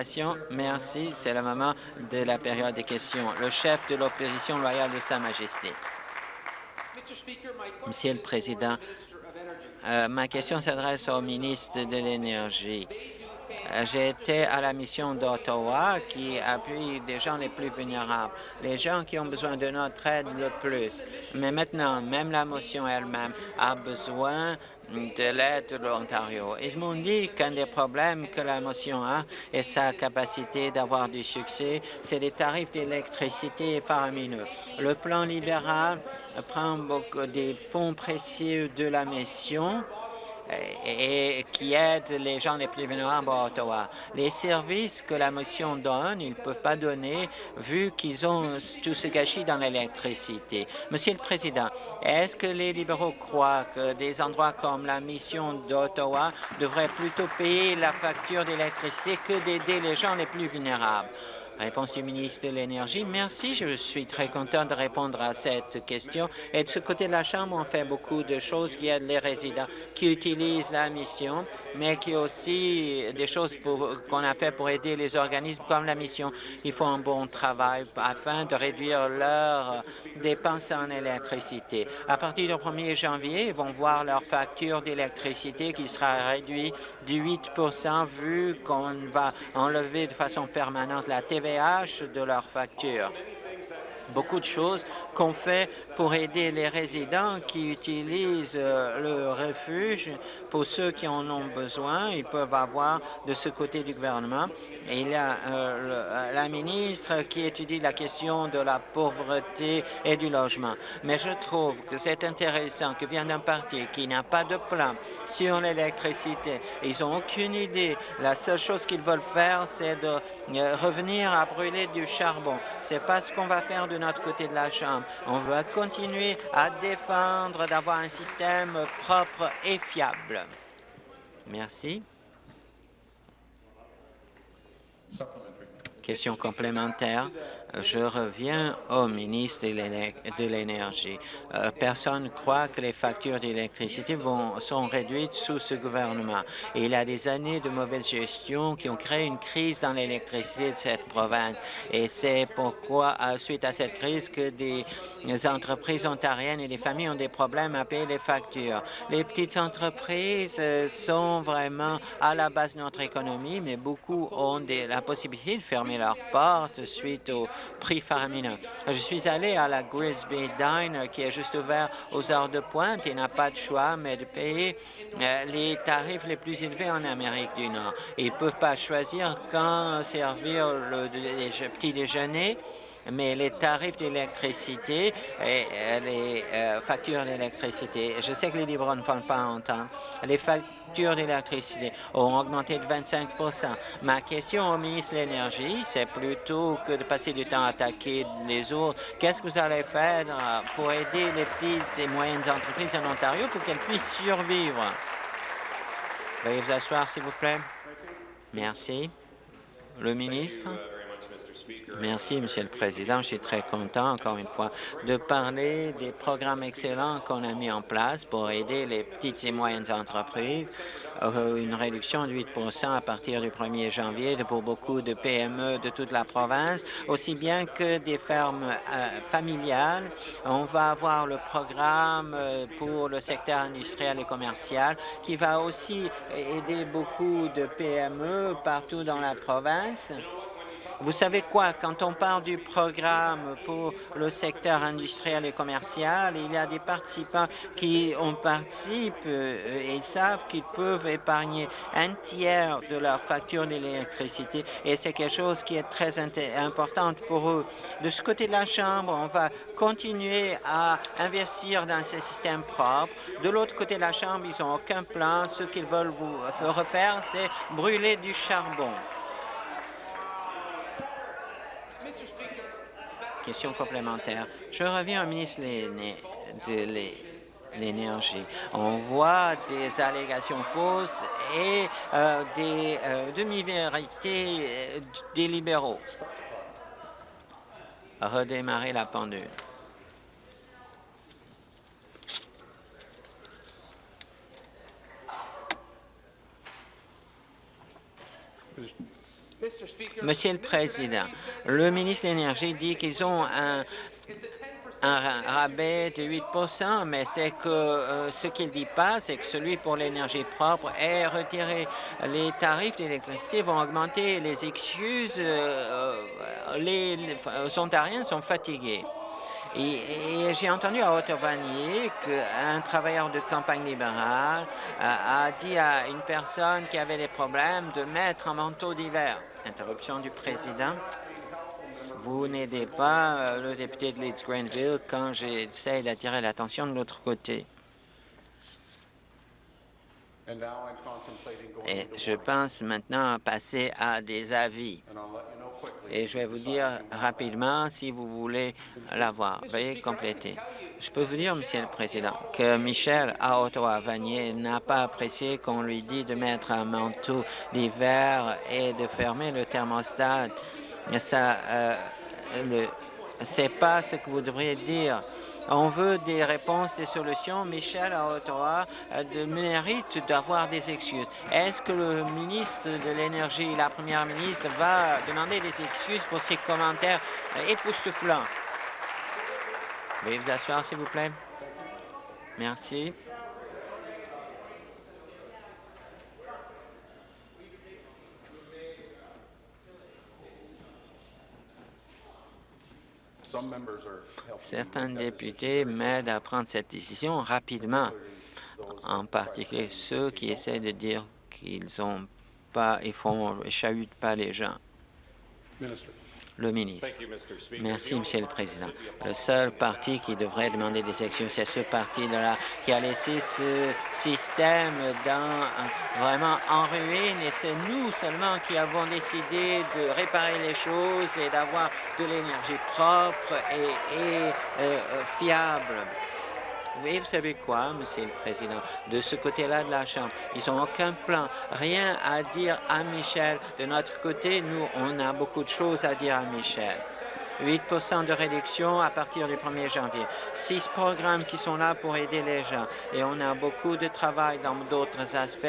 déclaration. Merci. C'est le moment de la période des questions. Le chef de l'opposition loyale de Sa Majesté. Monsieur le Président, ma question s'adresse au ministre de l'Énergie. J'ai été à la mission d'Ottawa qui appuie les gens les plus vulnérables, les gens qui ont besoin de notre aide le plus. Mais maintenant, même la motion elle-même a besoin de l'aide de l'Ontario. Ils m'ont dit qu'un des problèmes que la motion a et sa capacité d'avoir du succès, c'est les tarifs d'électricité faramineux. Le plan libéral prend beaucoup des fonds précieux de la mission et qui aide les gens les plus vulnérables à Ottawa. Les services que la motion donne, ils ne peuvent pas donner vu qu'ils ont tout ce gâchis dans l'électricité. Monsieur le Président, est-ce que les libéraux croient que des endroits comme la mission d'Ottawa devraient plutôt payer la facture d'électricité que d'aider les gens les plus vulnérables? Réponse du ministre de l'Énergie. Merci, je suis très content de répondre à cette question. Et de ce côté de la Chambre, on fait beaucoup de choses qui aident les résidents qui utilisent la mission, mais qui aussi des choses qu'on a fait pour aider les organismes comme la mission. Ils font un bon travail afin de réduire leurs dépenses en électricité. À partir du 1er janvier, ils vont voir leur facture d'électricité qui sera réduite de 8 vu qu'on va enlever de façon permanente la TVA de leurs factures. Beaucoup de choses qu'on fait pour aider les résidents qui utilisent le refuge. Pour ceux qui en ont besoin, ils peuvent avoir de ce côté du gouvernement. Et il y a la ministre qui étudie la question de la pauvreté et du logement. Mais je trouve que c'est intéressant que vient d'un parti qui n'a pas de plan sur l'électricité. Ils n'ont aucune idée. La seule chose qu'ils veulent faire, c'est de revenir à brûler du charbon. C'est pas ce qu'on va faire de notre côté de la Chambre. On va continuer à défendre d'avoir un système propre et fiable. Merci. Question complémentaire. Je reviens au ministre de l'Énergie. Personne ne croit que les factures d'électricité sont réduites sous ce gouvernement. Et il y a des années de mauvaise gestion qui ont créé une crise dans l'électricité de cette province. Et c'est pourquoi, suite à cette crise, que des entreprises ontariennes et des familles ont des problèmes à payer les factures. Les petites entreprises sont vraiment à la base de notre économie, mais beaucoup ont la possibilité de fermer leurs portes suite au prix faramineux. Je suis allé à la Grisby Dine qui est juste ouvert aux heures de pointe et n'a pas de choix mais de payer les tarifs les plus élevés en Amérique du Nord. Ils ne peuvent pas choisir quand servir le petit déjeuner, mais les tarifs d'électricité et les factures d'électricité, je sais que les libéraux ne font pas entendre, les factures d'électricité ont augmenté de 25 Ma question au ministre de l'Énergie, c'est plutôt que de passer du temps à attaquer les autres, qu'est-ce que vous allez faire pour aider les petites et moyennes entreprises en Ontario pour qu'elles puissent survivre? Veuillez vous asseoir, s'il vous plaît. Merci. Le ministre. Merci, Monsieur le Président. Je suis très content, encore une fois, de parler des programmes excellents qu'on a mis en place pour aider les petites et moyennes entreprises. Une réduction de 8 à partir du 1er janvier pour beaucoup de PME de toute la province, aussi bien que des fermes familiales. On va avoir le programme pour le secteur industriel et commercial qui va aussi aider beaucoup de PME partout dans la province. Vous savez quoi? Quand on parle du programme pour le secteur industriel et commercial, il y a des participants qui en participent et savent qu'ils peuvent épargner un tiers de leur facture d'électricité et c'est quelque chose qui est très important pour eux. De ce côté de la Chambre, on va continuer à investir dans ces systèmes propres. De l'autre côté de la Chambre, ils n'ont aucun plan. Ce qu'ils veulent vous refaire, c'est brûler du charbon. Question complémentaire. Je reviens au ministre de l'Énergie. On voit des allégations fausses et des demi-vérités des libéraux. Redémarrer la pendule. Monsieur le Président, le ministre de l'Énergie dit qu'ils ont un rabais de 8 mais c'est que ce qu'il ne dit pas, c'est que celui pour l'énergie propre est retiré. Les tarifs d'électricité vont augmenter. Les excuses, les Ontariens sont fatigués. Et j'ai entendu à Ottawa-Vanier qu'un travailleur de campagne libérale a dit à une personne qui avait des problèmes de mettre un manteau d'hiver. Interruption du président. Vous n'aidez pas le député de Leeds-Grenville quand j'essaie d'attirer l'attention de l'autre côté. Et je pense maintenant passer à des avis. Et je vais vous dire rapidement si vous voulez l'avoir. Veuillez compléter. Je peux vous dire, Monsieur le Président, que Michel à Ottawa-Vanier n'a pas apprécié qu'on lui dit de mettre un manteau d'hiver et de fermer le thermostat. Ça, c'est pas ce que vous devriez dire. On veut des réponses, des solutions. Michel à Ottawa mérite d'avoir des excuses. Est-ce que le ministre de l'Énergie, la première ministre, va demander des excuses pour ses commentaires époustouflants? Veuillez vous asseoir, s'il vous plaît. Merci. Certains députés m'aident à prendre cette décision rapidement, en particulier ceux qui essaient de dire qu'ils ne chahutent pas les gens. Le ministre. Merci, Monsieur le Président. Le seul parti qui devrait demander des excuses, c'est ce parti-là qui a laissé ce système vraiment en ruine, et c'est nous seulement qui avons décidé de réparer les choses et d'avoir de l'énergie propre et fiable. Oui, vous savez quoi, Monsieur le Président, de ce côté-là de la Chambre, ils n'ont aucun plan, rien à dire à Michel. De notre côté, nous, on a beaucoup de choses à dire à Michel. 8 de réduction à partir du 1er janvier. 6 programmes qui sont là pour aider les gens. Et on a beaucoup de travail dans d'autres aspects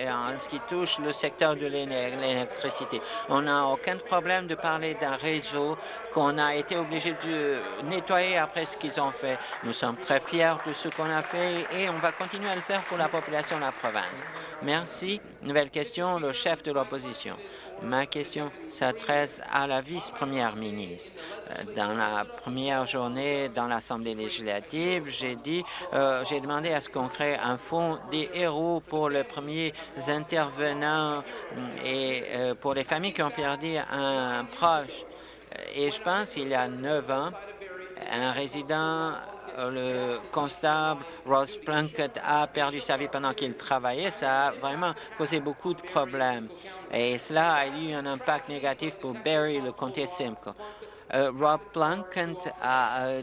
en ce qui touche le secteur de l'électricité. On n'a aucun problème de parler d'un réseau qu'on a été obligé de nettoyer après ce qu'ils ont fait. Nous sommes très fiers de ce qu'on a fait et on va continuer à le faire pour la population de la province. Merci. Nouvelle question, le chef de l'opposition. Ma question s'adresse à la vice-première ministre. Dans la première journée dans l'Assemblée législative, j'ai demandé à ce qu'on crée un fonds des héros pour les premiers intervenants et pour les familles qui ont perdu un proche. Et je pense qu'il y a 9 ans, un résident, le constable Ross Plunkett, a perdu sa vie pendant qu'il travaillait. Ça a vraiment posé beaucoup de problèmes. Et cela a eu un impact négatif pour Barrie, le comté Simcoe. Rob Plunkett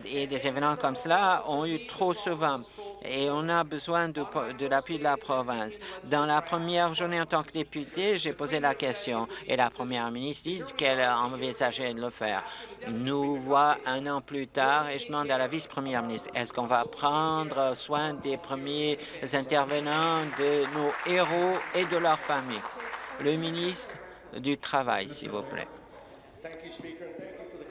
et des événements comme cela ont eu trop souvent et on a besoin de l'appui de la province. Dans la première journée en tant que député, j'ai posé la question et la première ministre dit qu'elle envisageait de le faire. Nous voyons un an plus tard et je demande à la vice-première ministre, est-ce qu'on va prendre soin des premiers intervenants, de nos héros et de leurs familles? Le ministre du Travail, s'il vous plaît.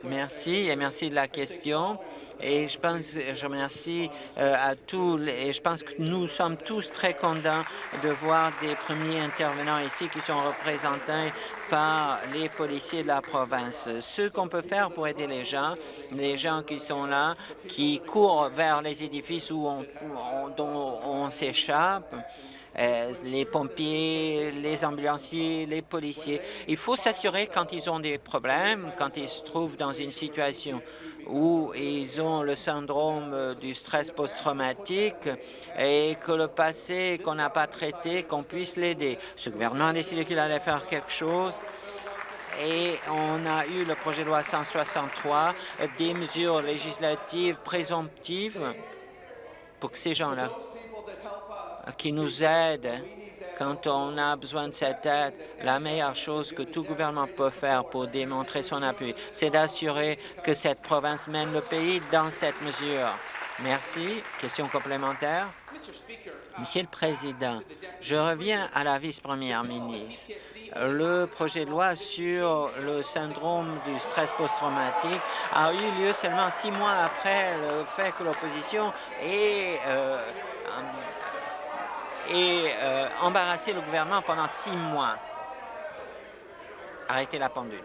Merci et merci de la question. Et je remercie à tous. Et je pense que nous sommes tous très contents de voir des premiers intervenants ici qui sont représentés par les policiers de la province. Ce qu'on peut faire pour aider les gens qui sont là, qui courent vers les édifices dont on s'échappe, les pompiers, les ambulanciers, les policiers. Il faut s'assurer quand ils ont des problèmes, quand ils se trouvent dans une situation où ils ont le syndrome du stress post-traumatique et que le passé qu'on n'a pas traité, qu'on puisse l'aider. Ce gouvernement a décidé qu'il allait faire quelque chose. Et on a eu le projet de loi 163, des mesures législatives présomptives pour que ces gens-là qui nous aident quand on a besoin de cette aide. La meilleure chose que tout gouvernement peut faire pour démontrer son appui, c'est d'assurer que cette province mène le pays dans cette mesure. Merci. Question complémentaire. Monsieur le Président, je reviens à la vice-première ministre. Le projet de loi sur le syndrome du stress post-traumatique a eu lieu seulement 6 mois après le fait que l'opposition ait embarrassé le gouvernement pendant 6 mois. Arrêtez la pendule.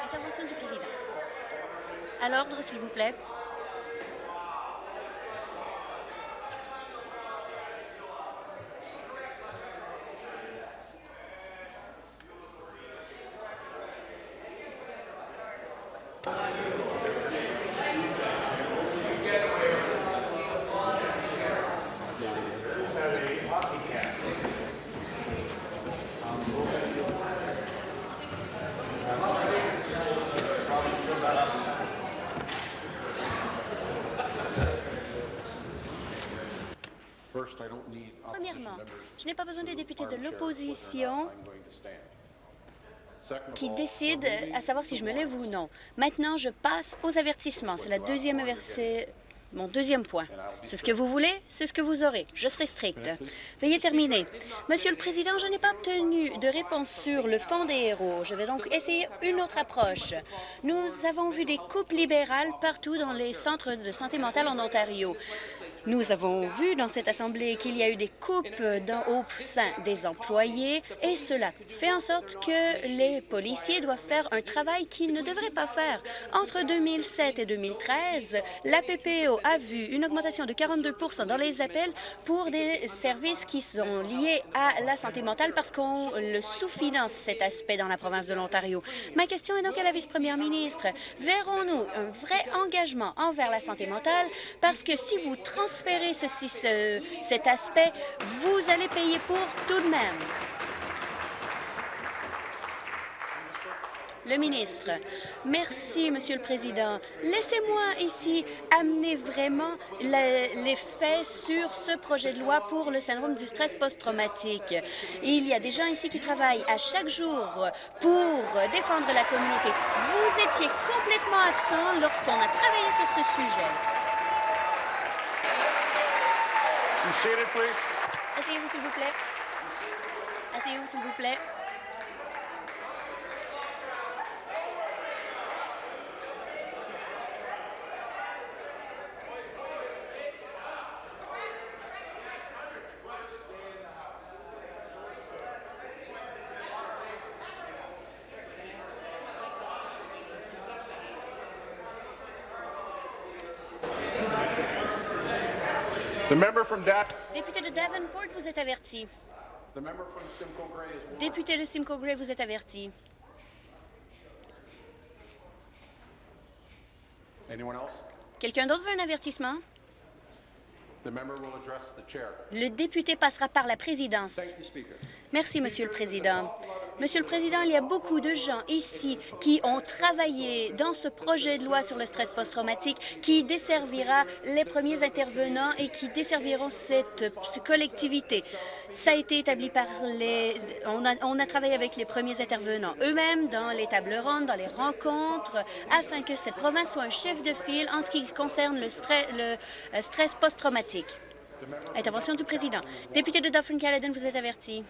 Intervention du président. À l'ordre, s'il vous plaît. Premièrement, je n'ai pas besoin des députés de l'opposition qui décident à savoir si je me lève ou non. Maintenant, je passe aux avertissements. C'est mon deuxième point. C'est ce que vous voulez, c'est ce que vous aurez. Je serai strict. Veuillez terminer. Monsieur le Président, je n'ai pas obtenu de réponse sur le Fonds des héros. Je vais donc essayer une autre approche. Nous avons vu des coupes libérales partout dans les centres de santé mentale en Ontario. Nous avons vu dans cette Assemblée qu'il y a eu des coupes au sein des employés et cela fait en sorte que les policiers doivent faire un travail qu'ils ne devraient pas faire. Entre 2007 et 2013, la PPO a vu une augmentation de 42 % dans les appels pour des services qui sont liés à la santé mentale parce qu'on le sous-finance cet aspect dans la province de l'Ontario. Ma question est donc à la vice-première ministre. Verrons-nous un vrai engagement envers la santé mentale parce que si vous transférez cet aspect, vous allez payer pour tout de même. Le ministre. Merci, Monsieur le Président. Laissez-moi ici amener vraiment les faits sur ce projet de loi pour le syndrome du stress post-traumatique. Il y a des gens ici qui travaillent à chaque jour pour défendre la communauté. Vous étiez complètement absent lorsqu'on a travaillé sur ce sujet. Asseyez-vous, s'il vous plaît. Asseyez-vous, s'il vous plaît. Député de Davenport, vous êtes averti. Député de Simcoe Grey, vous êtes averti. Quelqu'un d'autre veut un avertissement? Le député passera par la présidence. Merci, Monsieur le Président. Monsieur le Président, il y a beaucoup de gens ici qui ont travaillé dans ce projet de loi sur le stress post-traumatique qui desservira les premiers intervenants et qui desserviront cette collectivité. Ça a été établi par On a travaillé avec les premiers intervenants eux-mêmes dans les tables rondes, dans les rencontres, afin que cette province soit un chef de file en ce qui concerne le stress post-traumatique. Intervention du président. Député de Dufferin-Caledon, vous êtes averti.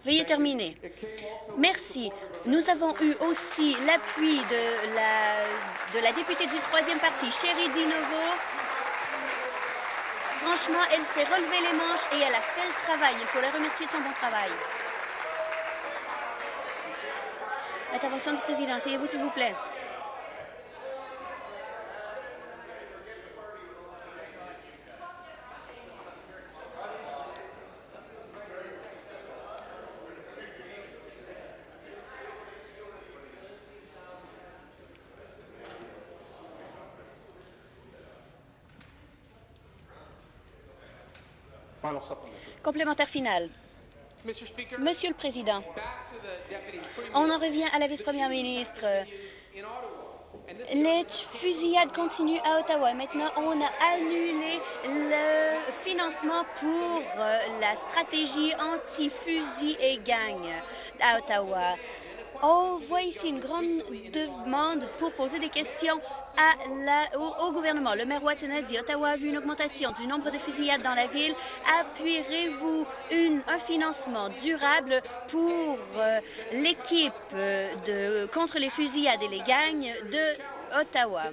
Veuillez terminer. Merci. Nous avons eu aussi l'appui de la députée du troisième parti, Chérie Dinovo. Franchement, elle s'est relevée les manches et elle a fait le travail. Il faut la remercier de son bon travail. Intervention du président. Asseyez-vous, s'il vous plaît. Complémentaire final. Monsieur le Président, on en revient à la vice-première ministre. Les fusillades continuent à Ottawa. Maintenant, on a annulé le financement pour la stratégie anti-fusils et gangs à Ottawa. On voit ici une grande demande pour poser des questions au gouvernement. Le maire Watson a dit Ottawa a vu une augmentation du nombre de fusillades dans la ville. Appuierez-vous un financement durable pour l'équipe contre les fusillades et les gangs de Ottawa?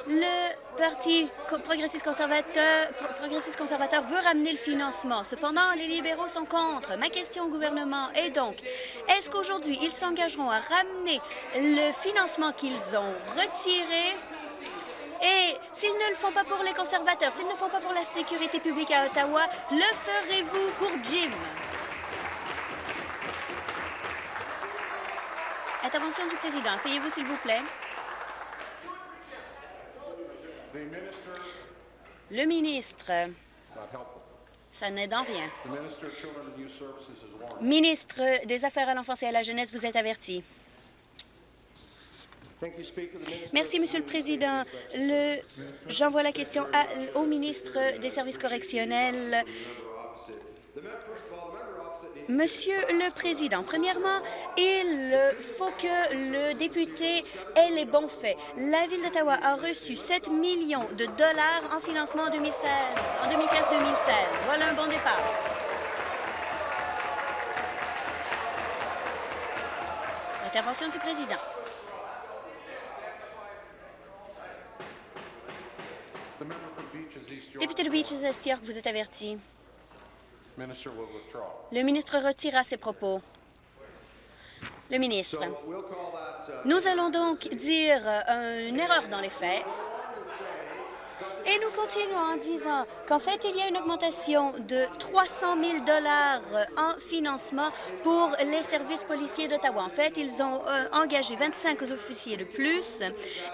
Le Parti progressiste conservateur veut ramener le financement. Cependant, les libéraux sont contre. Ma question au gouvernement est donc, est-ce qu'aujourd'hui, ils s'engageront à ramener le financement qu'ils ont retiré? Et s'ils ne le font pas pour les conservateurs, s'ils ne le font pas pour la sécurité publique à Ottawa, le ferez-vous pour Jim? Intervention du président. Asseyez-vous, s'il vous plaît. Le ministre, ça n'aide en rien. Ministre des Affaires à l'enfance et à la jeunesse, vous êtes averti. Merci, Monsieur le Président. J'envoie la question au ministre des Services correctionnels. Monsieur le Président, premièrement, il faut que le député ait les bons faits. La Ville d'Ottawa a reçu 7 millions de dollars en financement en 2015-2016. Voilà un bon départ. Intervention du Président. Député de Beaches-Est York, vous êtes averti. Le ministre retira ses propos. Le ministre. Nous allons donc dire une erreur dans les faits. Et nous continuons en disant qu'en fait, il y a une augmentation de 300 000 $ en financement pour les services policiers d'Ottawa. En fait, ils ont engagé 25 officiers de plus.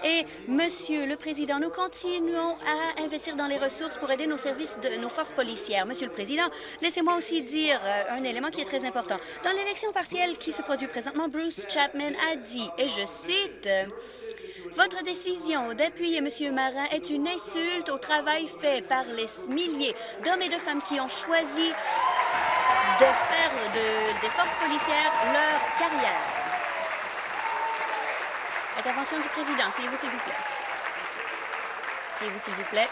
Et, Monsieur le Président, nous continuons à investir dans les ressources pour aider nos services, nos forces policières. Monsieur le Président, laissez-moi aussi dire un élément qui est très important. Dans l'élection partielle qui se produit présentement, Bruce Chapman a dit, et je cite, votre décision d'appuyer M. Marin est une insulte au travail fait par les milliers d'hommes et de femmes qui ont choisi de faire des forces policières leur carrière. Intervention du président. Asseyez-vous, s'il vous plaît. Asseyez-vous, s'il vous plaît.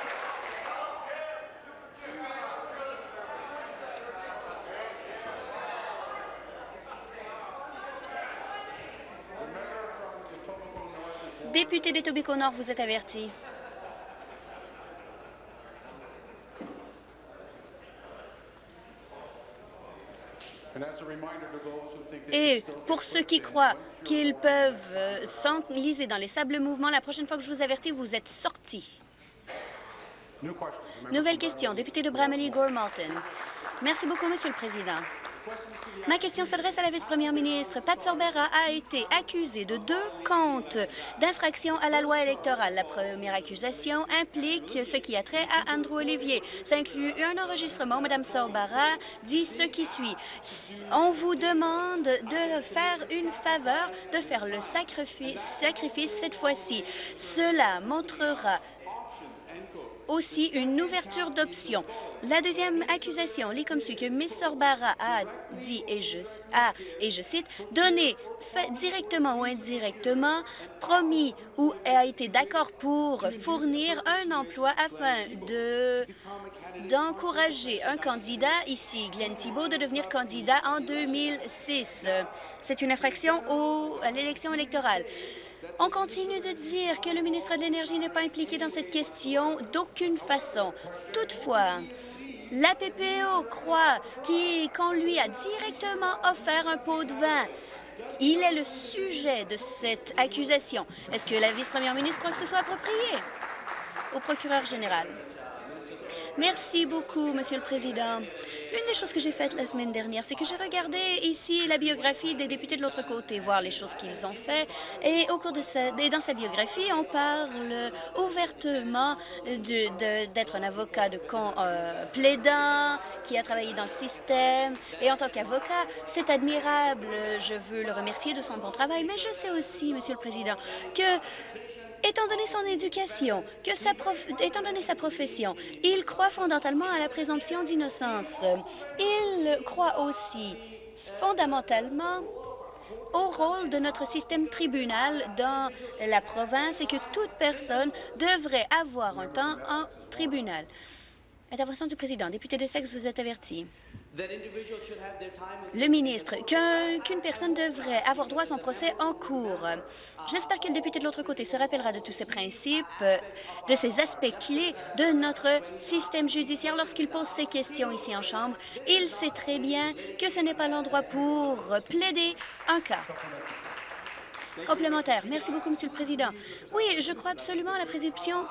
Député d'Etobicoke-Nord, vous êtes averti. Et pour ceux qui croient qu'ils peuvent s'enliser dans les sables mouvements, la prochaine fois que je vous avertis, vous êtes sortis. Nouvelle question, député de Bramalea-Gore-Malton. Merci beaucoup, Monsieur le Président. Ma question s'adresse à la vice-première ministre. Pat Sorbera a été accusé de 2 comptes d'infraction à la loi électorale. La première accusation implique ce qui a trait à Andrew Olivier. Ça inclut un enregistrement où Mme Sorbera dit ce qui suit. On vous demande de faire une faveur, de faire le sacrifice cette fois-ci. Cela montrera aussi une ouverture d'options. La deuxième accusation lit comme suit que Ms. Sorbara a dit, et je cite, donné, fait directement ou indirectement, promis ou a été d'accord pour fournir un emploi afin d'encourager un candidat, ici Glenn Thibault, de devenir candidat en 2006. C'est une infraction à l'élection électorale. On continue de dire que le ministre de l'Énergie n'est pas impliqué dans cette question d'aucune façon. Toutefois, la PPO croit qu'on lui a directement offert un pot de vin. Il est le sujet de cette accusation. Est-ce que la vice-première ministre croit que ce soit approprié? Au procureur général. Merci beaucoup, Monsieur le Président. L'une des choses que j'ai faites la semaine dernière, c'est que j'ai regardé ici la biographie des députés de l'autre côté, voir les choses qu'ils ont fait. Et au cours de dans sa biographie, on parle ouvertement d'être un avocat plaidant, qui a travaillé dans le système. Et en tant qu'avocat, c'est admirable. Je veux le remercier de son bon travail. Mais je sais aussi, Monsieur le Président, que étant donné son éducation, étant donné sa profession, il croit fondamentalement à la présomption d'innocence. Il croit aussi fondamentalement au rôle de notre système tribunal dans la province et que toute personne devrait avoir un temps en tribunal. Intervention du président. Député d'Essex, vous êtes averti. Le ministre, qu'une personne devrait avoir droit à son procès en cours. J'espère que le député de l'autre côté se rappellera de tous ces principes, de ces aspects clés de notre système judiciaire lorsqu'il pose ces questions ici en Chambre. Il sait très bien que ce n'est pas l'endroit pour plaider un cas. Complémentaire. Merci beaucoup, Monsieur le Président. Oui, je crois absolument à la présomption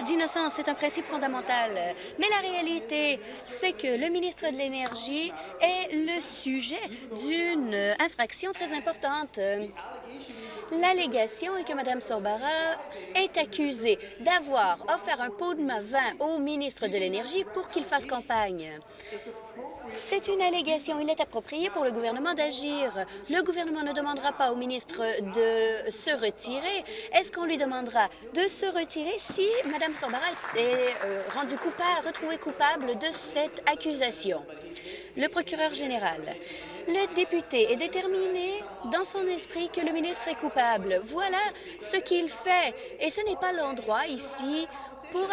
d'innocence. C'est un principe fondamental. Mais la réalité, c'est que le ministre de l'Énergie est le sujet d'une infraction très importante. L'allégation est que Mme Sorbara est accusée d'avoir offert un pot de vin au ministre de l'Énergie pour qu'il fasse campagne. C'est une allégation. Il est approprié pour le gouvernement d'agir. Le gouvernement ne demandera pas au ministre de se retirer. Est-ce qu'on lui demandera de se retirer si Mme Sorbara est retrouvée coupable de cette accusation? Le procureur général. Le député est déterminé dans son esprit que le ministre est coupable. Voilà ce qu'il fait. Et ce n'est pas l'endroit ici pour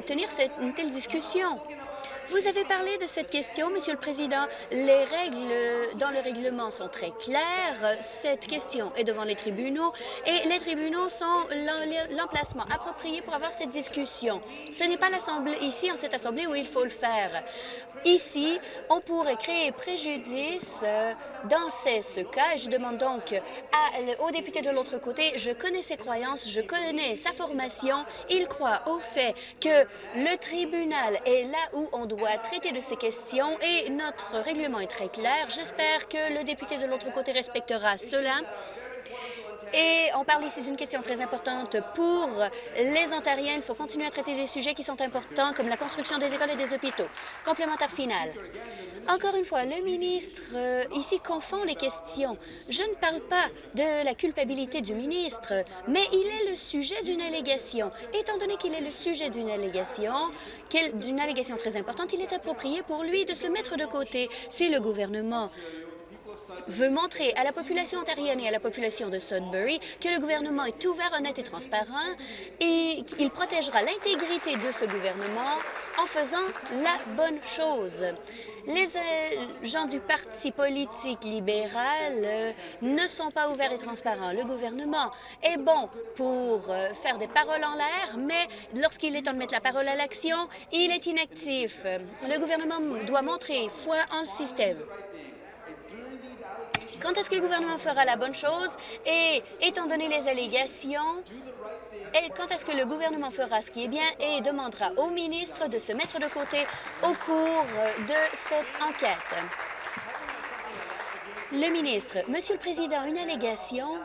tenir une telle discussion. Vous avez parlé de cette question, Monsieur le Président. Les règles dans le règlement sont très claires. Cette question est devant les tribunaux et les tribunaux sont l'emplacement approprié pour avoir cette discussion. Ce n'est pas l'Assemblée ici, en cette Assemblée, où il faut le faire. Ici, on pourrait créer préjudice dans ce cas. Et je demande donc aux députés de l'autre côté, je connais ses croyances, je connais sa formation. Il croit au fait que le tribunal est là où on doit traiter de ces questions et notre règlement est très clair. J'espère que le député de l'autre côté respectera cela. Et on parle ici d'une question très importante pour les Ontariens. Il faut continuer à traiter des sujets qui sont importants, comme la construction des écoles et des hôpitaux. Complémentaire final. Encore une fois, le ministre ici confond les questions. Je ne parle pas de la culpabilité du ministre, mais il est le sujet d'une allégation. Étant donné qu'il est le sujet d'une allégation très importante, il est approprié pour lui de se mettre de côté. Si le gouvernement veut montrer à la population ontarienne et à la population de Sudbury que le gouvernement est ouvert, honnête et transparent et qu'il protégera l'intégrité de ce gouvernement en faisant la bonne chose. Les gens du Parti politique libéral ne sont pas ouverts et transparents. Le gouvernement est bon pour faire des paroles en l'air, mais lorsqu'il est temps de mettre la parole à l'action, il est inactif. Le gouvernement doit montrer foi en le système. Quand est-ce que le gouvernement fera la bonne chose? Et étant donné les allégations, quand est-ce que le gouvernement fera ce qui est bien et demandera au ministre de se mettre de côté au cours de cette enquête? Le ministre, Monsieur le Président, une allégation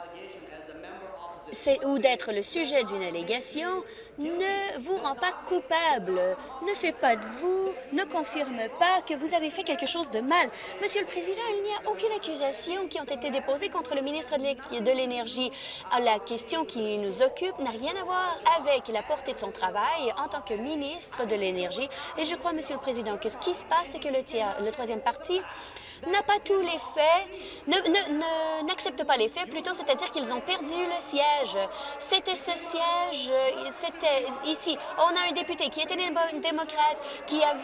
ou d'être le sujet d'une allégation ne vous rend pas coupable, ne fait pas de vous, ne confirme pas que vous avez fait quelque chose de mal. Monsieur le Président, il n'y a aucune accusation qui ont été déposées contre le ministre de l'Énergie. La question qui nous occupe n'a rien à voir avec la portée de son travail en tant que ministre de l'Énergie. Et je crois, Monsieur le Président, que ce qui se passe, c'est que le troisième parti n'a pas tous les faits, n'accepte pas les faits, plutôt, c'est-à-dire qu'ils ont perdu le siège. C'était ce siège, c'était ici. On a un député qui était démocrate, qui a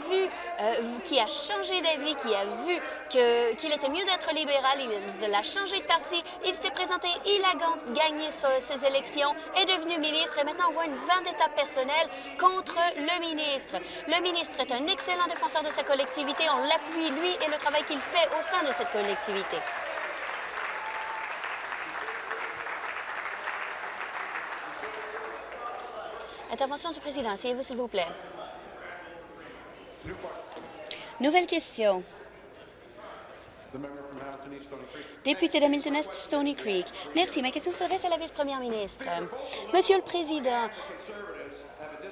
changé d'avis, qui a vu qu'il était mieux d'être libéral, il a changé de parti, il s'est présenté, il a gagné ses élections, est devenu ministre et maintenant on voit une vendetta personnelle contre le ministre. Le ministre est un excellent défenseur de sa collectivité, on l'appuie, lui, et le travail qu'il fait au sein de cette collectivité. Intervention du président. Asseyez-vous, s'il vous plaît. Nouvelle question. Député d'Hamilton Est, Stony Creek. Merci. Ma question s'adresse à la vice-première ministre. Monsieur le Président,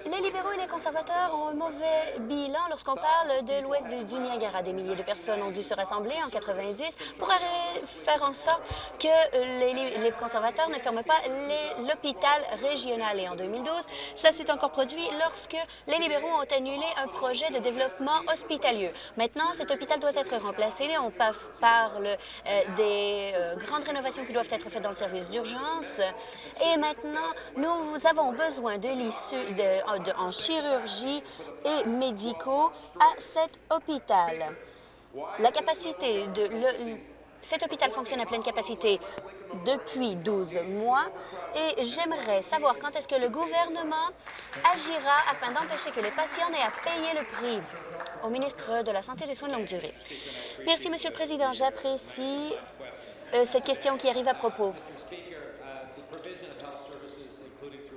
les libéraux et les conservateurs ont un mauvais bilan lorsqu'on parle de l'ouest du Niagara. Des milliers de personnes ont dû se rassembler en 90 pour faire en sorte que les conservateurs ne ferment pas l'hôpital régional. Et en 2012, ça s'est encore produit lorsque les libéraux ont annulé un projet de développement hospitalier. Maintenant, cet hôpital doit être remplacé. On parle des grandes rénovations qui doivent être faites dans le service d'urgence. Et maintenant, nous avons besoin de l'issue en chirurgie et médicaux à cet hôpital. La capacité cet hôpital fonctionne à pleine capacité depuis 12 mois et j'aimerais savoir quand est-ce que le gouvernement agira afin d'empêcher que les patients n'aient à payer le prix. Au ministre de la Santé et des Soins de longue durée. Merci, Monsieur le Président. J'apprécie cette question qui arrive à propos.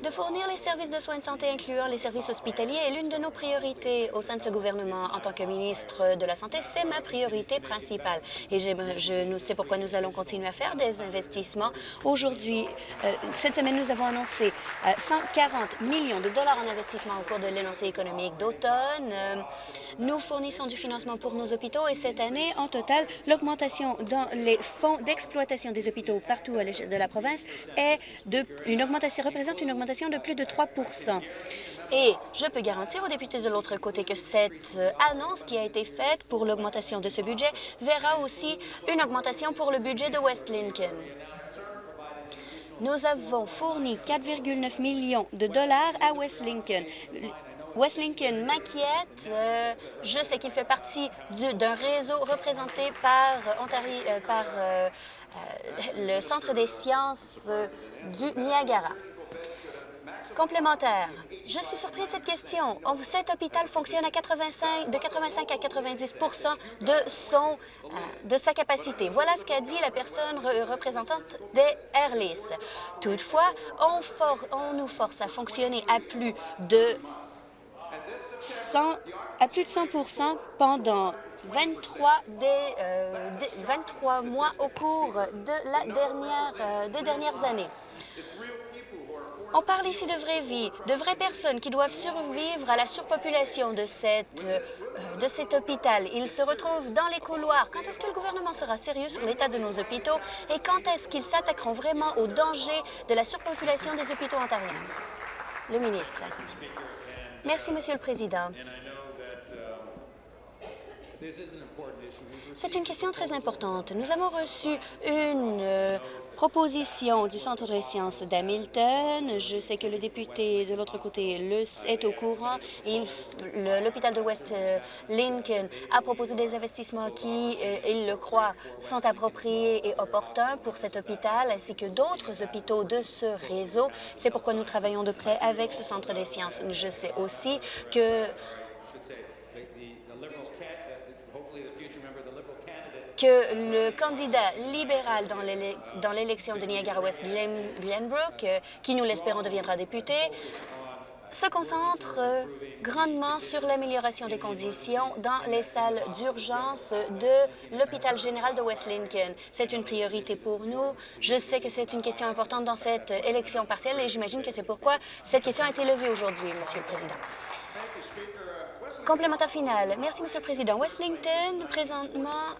De fournir les services de soins de santé, incluant les services hospitaliers, est l'une de nos priorités au sein de ce gouvernement. En tant que ministre de la Santé, c'est ma priorité principale. Et c'est pourquoi nous allons continuer à faire des investissements. Aujourd'hui, cette semaine, nous avons annoncé 140 millions de dollars en investissement au cours de l'énoncé économique d'automne. Nous fournissons du financement pour nos hôpitaux et cette année, en total, l'augmentation dans les fonds d'exploitation des hôpitaux partout à l'échelle de la province représente une augmentation de plus de 3 %. Et je peux garantir aux députés de l'autre côté que cette annonce qui a été faite pour l'augmentation de ce budget verra aussi une augmentation pour le budget de West Lincoln. Nous avons fourni 4,9 millions de dollars à West Lincoln. West Lincoln m'inquiète. Je sais qu'il fait partie d'un réseau représenté par le Centre des sciences du Niagara. Complémentaire. Je suis surprise de cette question. Cet hôpital fonctionne de 85 à 90 de sa capacité. Voilà ce qu'a dit la personne représentante des Airlis. Toutefois, on nous force à fonctionner à plus de 100 pendant 23 mois au cours des dernières années. On parle ici de vraies vies, de vraies personnes qui doivent survivre à la surpopulation de cet hôpital. Ils se retrouvent dans les couloirs. Quand est-ce que le gouvernement sera sérieux sur l'état de nos hôpitaux et quand est-ce qu'ils s'attaqueront vraiment au danger de la surpopulation des hôpitaux ontariens? Le ministre. Merci, Monsieur le Président. C'est une question très importante. Nous avons reçu une proposition du Centre des sciences d'Hamilton. Je sais que le député de l'autre côté est au courant. L'hôpital de West Lincoln a proposé des investissements qui, il le croit, sont appropriés et opportuns pour cet hôpital ainsi que d'autres hôpitaux de ce réseau. C'est pourquoi nous travaillons de près avec ce Centre des sciences. Je sais aussi que le candidat libéral dans l'élection de Niagara-West Glenbrook, qui nous l'espérons deviendra député, se concentre grandement sur l'amélioration des conditions dans les salles d'urgence de l'hôpital général de West Lincoln. C'est une priorité pour nous. Je sais que c'est une question importante dans cette élection partielle et j'imagine que c'est pourquoi cette question a été levée aujourd'hui, Monsieur le Président. Complémentaire final. Merci, Monsieur le Président. West Lincoln, présentement,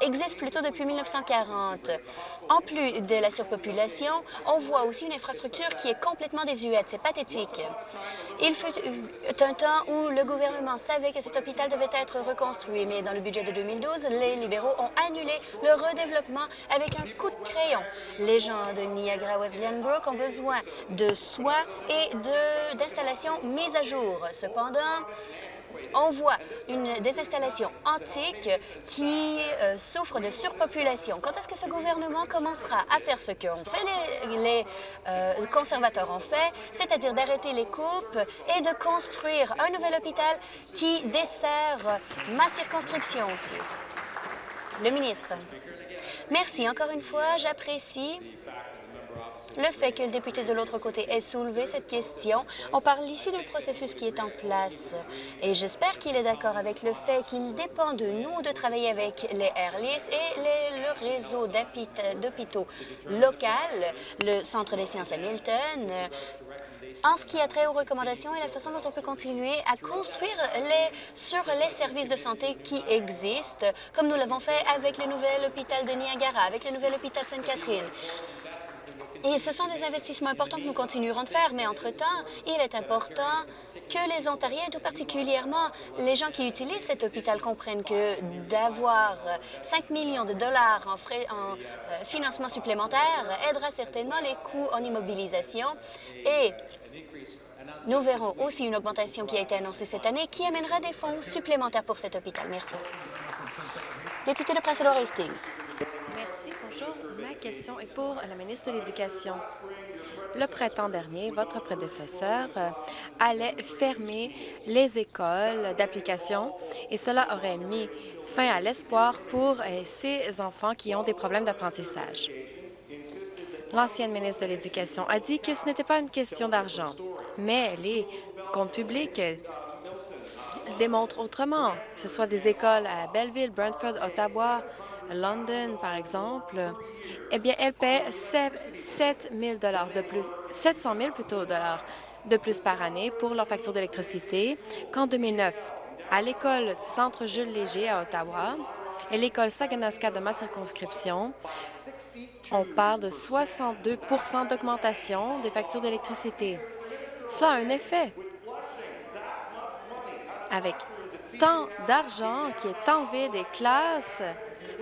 existe plutôt depuis 1940. En plus de la surpopulation, on voit aussi une infrastructure qui est complètement désuète. C'est pathétique. Il fut un temps où le gouvernement savait que cet hôpital devait être reconstruit, mais dans le budget de 2012, les libéraux ont annulé le redéveloppement avec un coup de crayon. Les gens de Niagara-West Glenbrook ont besoin de soins et d'installations mises à jour. Cependant, on voit des installations antiques qui souffrent de surpopulation. Quand est-ce que ce gouvernement commencera à faire ce que les conservateurs ont fait, c'est-à-dire d'arrêter les coupes et de construire un nouvel hôpital qui dessert ma circonscription aussi? Le ministre. Merci. Encore une fois, j'apprécie le fait que le député de l'autre côté ait soulevé cette question. On parle ici d'un processus qui est en place et j'espère qu'il est d'accord avec le fait qu'il dépend de nous de travailler avec les Airlis et le réseau d'hôpitaux local, le Centre des sciences Hamilton, en ce qui a trait aux recommandations et la façon dont on peut continuer à construire sur les services de santé qui existent, comme nous l'avons fait avec le nouvel hôpital de Niagara, avec le nouvel hôpital de Sainte-Catherine. Et ce sont des investissements importants que nous continuerons de faire, mais entre-temps, il est important que les Ontariens, tout particulièrement les gens qui utilisent cet hôpital, comprennent que d'avoir 5 millions de dollars en financement supplémentaire aidera certainement les coûts en immobilisation. Et nous verrons aussi une augmentation qui a été annoncée cette année qui amènera des fonds supplémentaires pour cet hôpital. Merci. Député de Prince Edward Hastings. Merci. Bonjour. Ma question est pour la ministre de l'Éducation. Le printemps dernier, votre prédécesseur allait fermer les écoles d'application et cela aurait mis fin à l'espoir pour ces enfants qui ont des problèmes d'apprentissage. L'ancienne ministre de l'Éducation a dit que ce n'était pas une question d'argent, mais les comptes publics démontrent autrement, que ce soit des écoles à Belleville, Brantford, Ottawa, London, par exemple, eh bien, elles paient 700 000 de plus par année pour leur facture d'électricité qu'en 2009. À l'école Centre Jules Léger à Ottawa et l'école Saguenay-Escad de ma circonscription, on parle de 62 % d'augmentation des factures d'électricité. Cela a un effet. Avec tant d'argent qui est enlevé des classes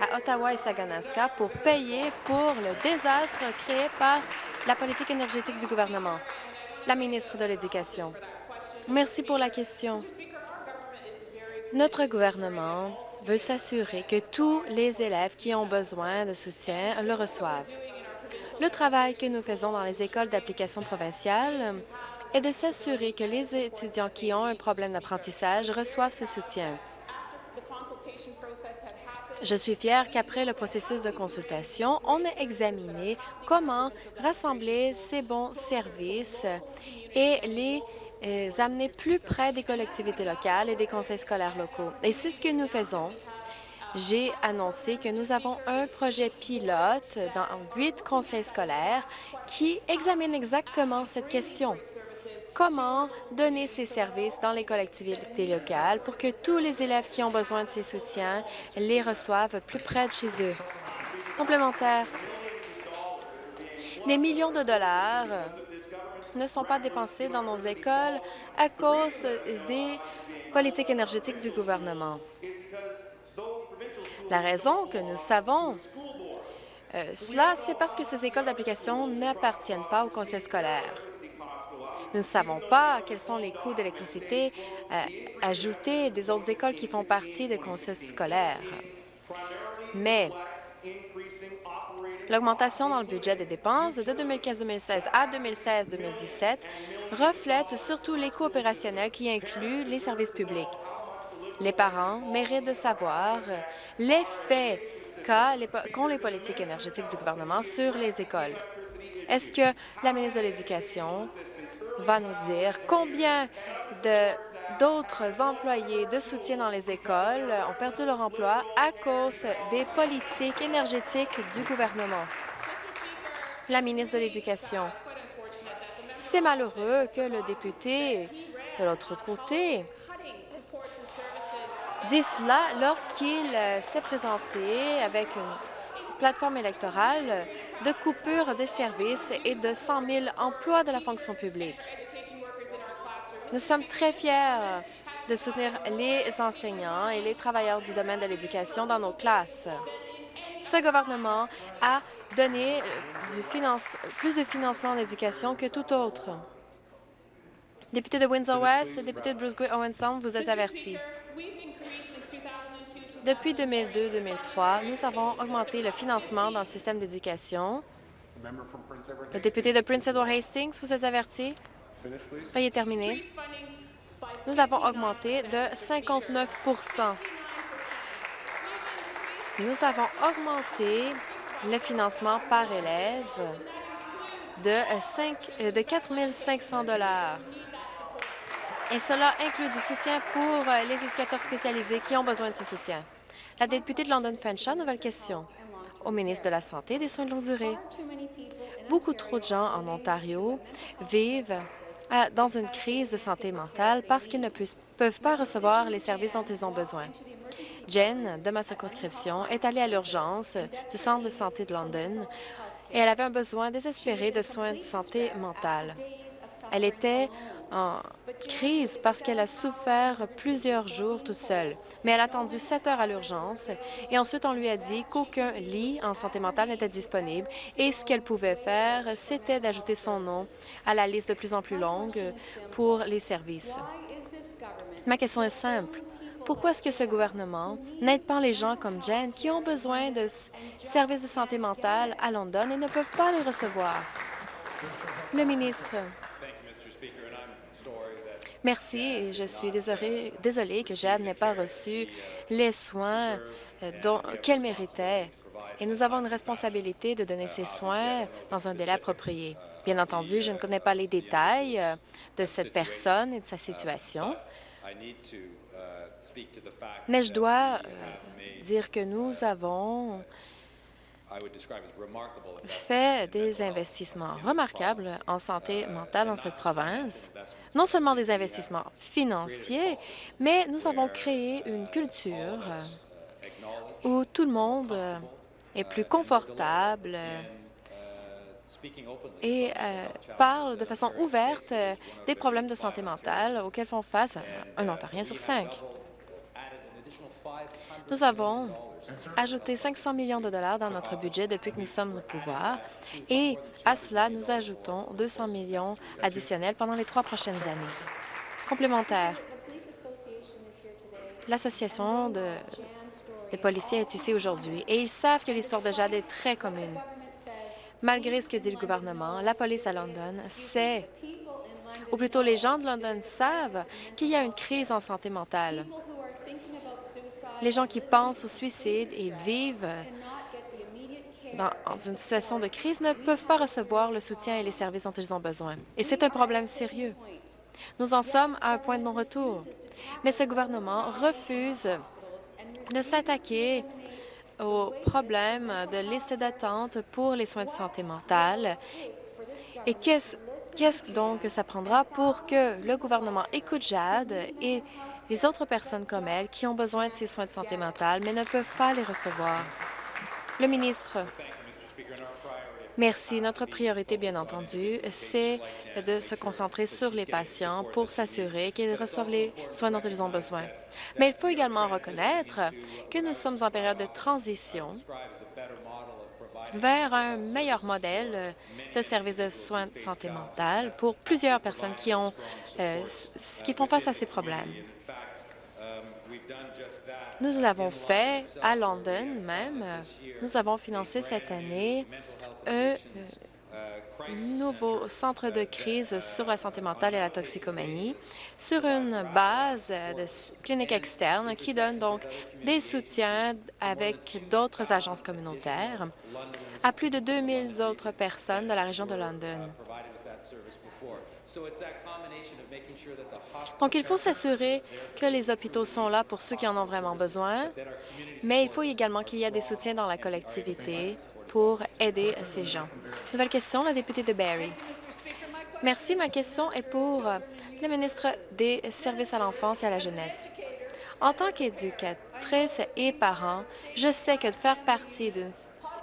à Ottawa et Saguenay-Escad pour payer pour le désastre créé par la politique énergétique du gouvernement. La ministre de l'Éducation. Merci pour la question. Notre gouvernement veut s'assurer que tous les élèves qui ont besoin de soutien le reçoivent. Le travail que nous faisons dans les écoles d'application provinciales est de s'assurer que les étudiants qui ont un problème d'apprentissage reçoivent ce soutien. Je suis fière qu'après le processus de consultation, on ait examiné comment rassembler ces bons services et les amener plus près des collectivités locales et des conseils scolaires locaux. Et c'est ce que nous faisons. J'ai annoncé que nous avons un projet pilote dans 8 conseils scolaires qui examine exactement cette question. Comment donner ces services dans les collectivités locales pour que tous les élèves qui ont besoin de ces soutiens les reçoivent plus près de chez eux. Complémentaire. Des millions de dollars ne sont pas dépensés dans nos écoles à cause des politiques énergétiques du gouvernement. La raison que nous savons cela, c'est parce que ces écoles d'application n'appartiennent pas au conseil scolaire. Nous ne savons pas quels sont les coûts d'électricité ajoutés des autres écoles qui font partie des conseils scolaires. Mais l'augmentation dans le budget des dépenses de 2015-2016 à 2016-2017 reflète surtout les coûts opérationnels qui incluent les services publics. Les parents méritent de savoir l'effet qu'ont les politiques énergétiques du gouvernement sur les écoles. Est-ce que la ministre de l'Éducation va nous dire combien d'autres employés de soutien dans les écoles ont perdu leur emploi à cause des politiques énergétiques du gouvernement? La ministre de l'Éducation. C'est malheureux que le député de l'autre côté dit cela lorsqu'il s'est présenté avec une plateforme électorale de coupure de services et de 100 000 emplois de la fonction publique. Nous sommes très fiers de soutenir les enseignants et les travailleurs du domaine de l'éducation dans nos classes. Ce gouvernement a donné plus de financement en éducation que tout autre. Député de Windsor-West, député de Bruce Grey-Owen Sound, vous êtes averti. Depuis 2002-2003, nous avons augmenté le financement dans le système d'éducation. Le député de Prince Edward Hastings, vous êtes averti. Veuillez terminer. Nous l'avons augmenté de 59 %. Nous avons augmenté le financement par élève de 4 500 $. Et cela inclut du soutien pour les éducateurs spécialisés qui ont besoin de ce soutien. La députée de London Fanshawe, nouvelle question au ministre de la Santé et des Soins de longue durée. Beaucoup trop de gens en Ontario vivent dans une crise de santé mentale parce qu'ils ne peuvent pas recevoir les services dont ils ont besoin. Jen, de ma circonscription, est allée à l'urgence du centre de santé de London et elle avait un besoin désespéré de soins de santé mentale. Elle était en crise parce qu'elle a souffert plusieurs jours toute seule, mais elle a attendu 7 heures à l'urgence et ensuite on lui a dit qu'aucun lit en santé mentale n'était disponible et ce qu'elle pouvait faire, c'était d'ajouter son nom à la liste de plus en plus longue pour les services. Ma question est simple. Pourquoi est-ce que ce gouvernement n'aide pas les gens comme Jen qui ont besoin de services de santé mentale à London et ne peuvent pas les recevoir? Le ministre. Merci et je suis désolée que Jade n'ait pas reçu les soins qu'elle méritait. Et nous avons une responsabilité de donner ces soins dans un délai approprié. Bien entendu, je ne connais pas les détails de cette personne et de sa situation, mais je dois dire que nous avons fait des investissements remarquables en santé mentale dans cette province. Non seulement des investissements financiers, mais nous avons créé une culture où tout le monde est plus confortable et parle de façon ouverte des problèmes de santé mentale auxquels font face un Ontarien sur 5. Nous avons ajouté 500 millions de dollars dans notre budget depuis que nous sommes au pouvoir et à cela, nous ajoutons 200 millions additionnels pendant les 3 prochaines années. Complémentaire. L'Association des policiers est ici aujourd'hui et ils savent que l'histoire de Jade est très commune. Malgré ce que dit le gouvernement, la police à London sait, ou plutôt les gens de London savent qu'il y a une crise en santé mentale. Les gens qui pensent au suicide et vivent dans une situation de crise ne peuvent pas recevoir le soutien et les services dont ils ont besoin. Et c'est un problème sérieux. Nous en sommes à un point de non-retour. Mais ce gouvernement refuse de s'attaquer au problème de liste d'attente pour les soins de santé mentale. Et qu'est-ce donc que ça prendra pour que le gouvernement écoute Jade et les autres personnes comme elle qui ont besoin de ces soins de santé mentale mais ne peuvent pas les recevoir? Le ministre. Merci. Notre priorité, bien entendu, c'est de se concentrer sur les patients pour s'assurer qu'ils reçoivent les soins dont ils ont besoin. Mais il faut également reconnaître que nous sommes en période de transition vers un meilleur modèle de services de soins de santé mentale pour plusieurs personnes qui font face à ces problèmes. Nous l'avons fait à London même. Nous avons financé cette année un nouveau centre de crise sur la santé mentale et la toxicomanie sur une base de clinique externe qui donne donc des soutiens avec d'autres agences communautaires à plus de 2000 autres personnes de la région de London. Donc, il faut s'assurer que les hôpitaux sont là pour ceux qui en ont vraiment besoin, mais il faut également qu'il y ait des soutiens dans la collectivité pour aider ces gens. Nouvelle question, la députée de Barrie. Merci. Ma question est pour le ministre des Services à l'enfance et à la jeunesse. En tant qu'éducatrice et parent, je sais que de faire partie d'une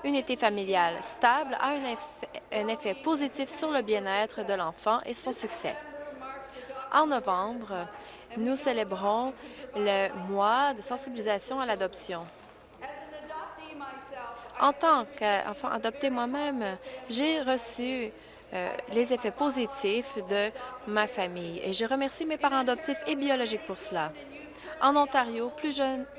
unité familiale stable a un effet positif sur le bien-être de l'enfant et son succès. En novembre, nous célébrons le mois de sensibilisation à l'adoption. En tant qu'enfant adopté moi-même, j'ai reçu les effets positifs de ma famille et je remercie mes parents adoptifs et biologiques pour cela. En Ontario,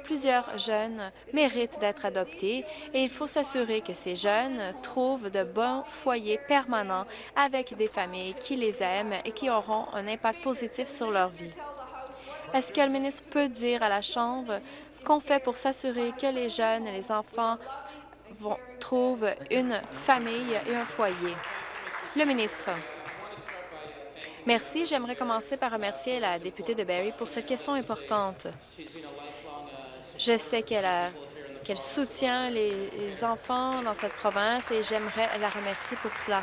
plusieurs jeunes méritent d'être adoptés et il faut s'assurer que ces jeunes trouvent de bons foyers permanents avec des familles qui les aiment et qui auront un impact positif sur leur vie. Est-ce que le ministre peut dire à la Chambre ce qu'on fait pour s'assurer que les jeunes et les enfants trouvent une famille et un foyer? Le ministre. Merci. J'aimerais commencer par remercier la députée de Barrie pour cette question importante. Je sais qu'elle soutient les enfants dans cette province et j'aimerais la remercier pour cela.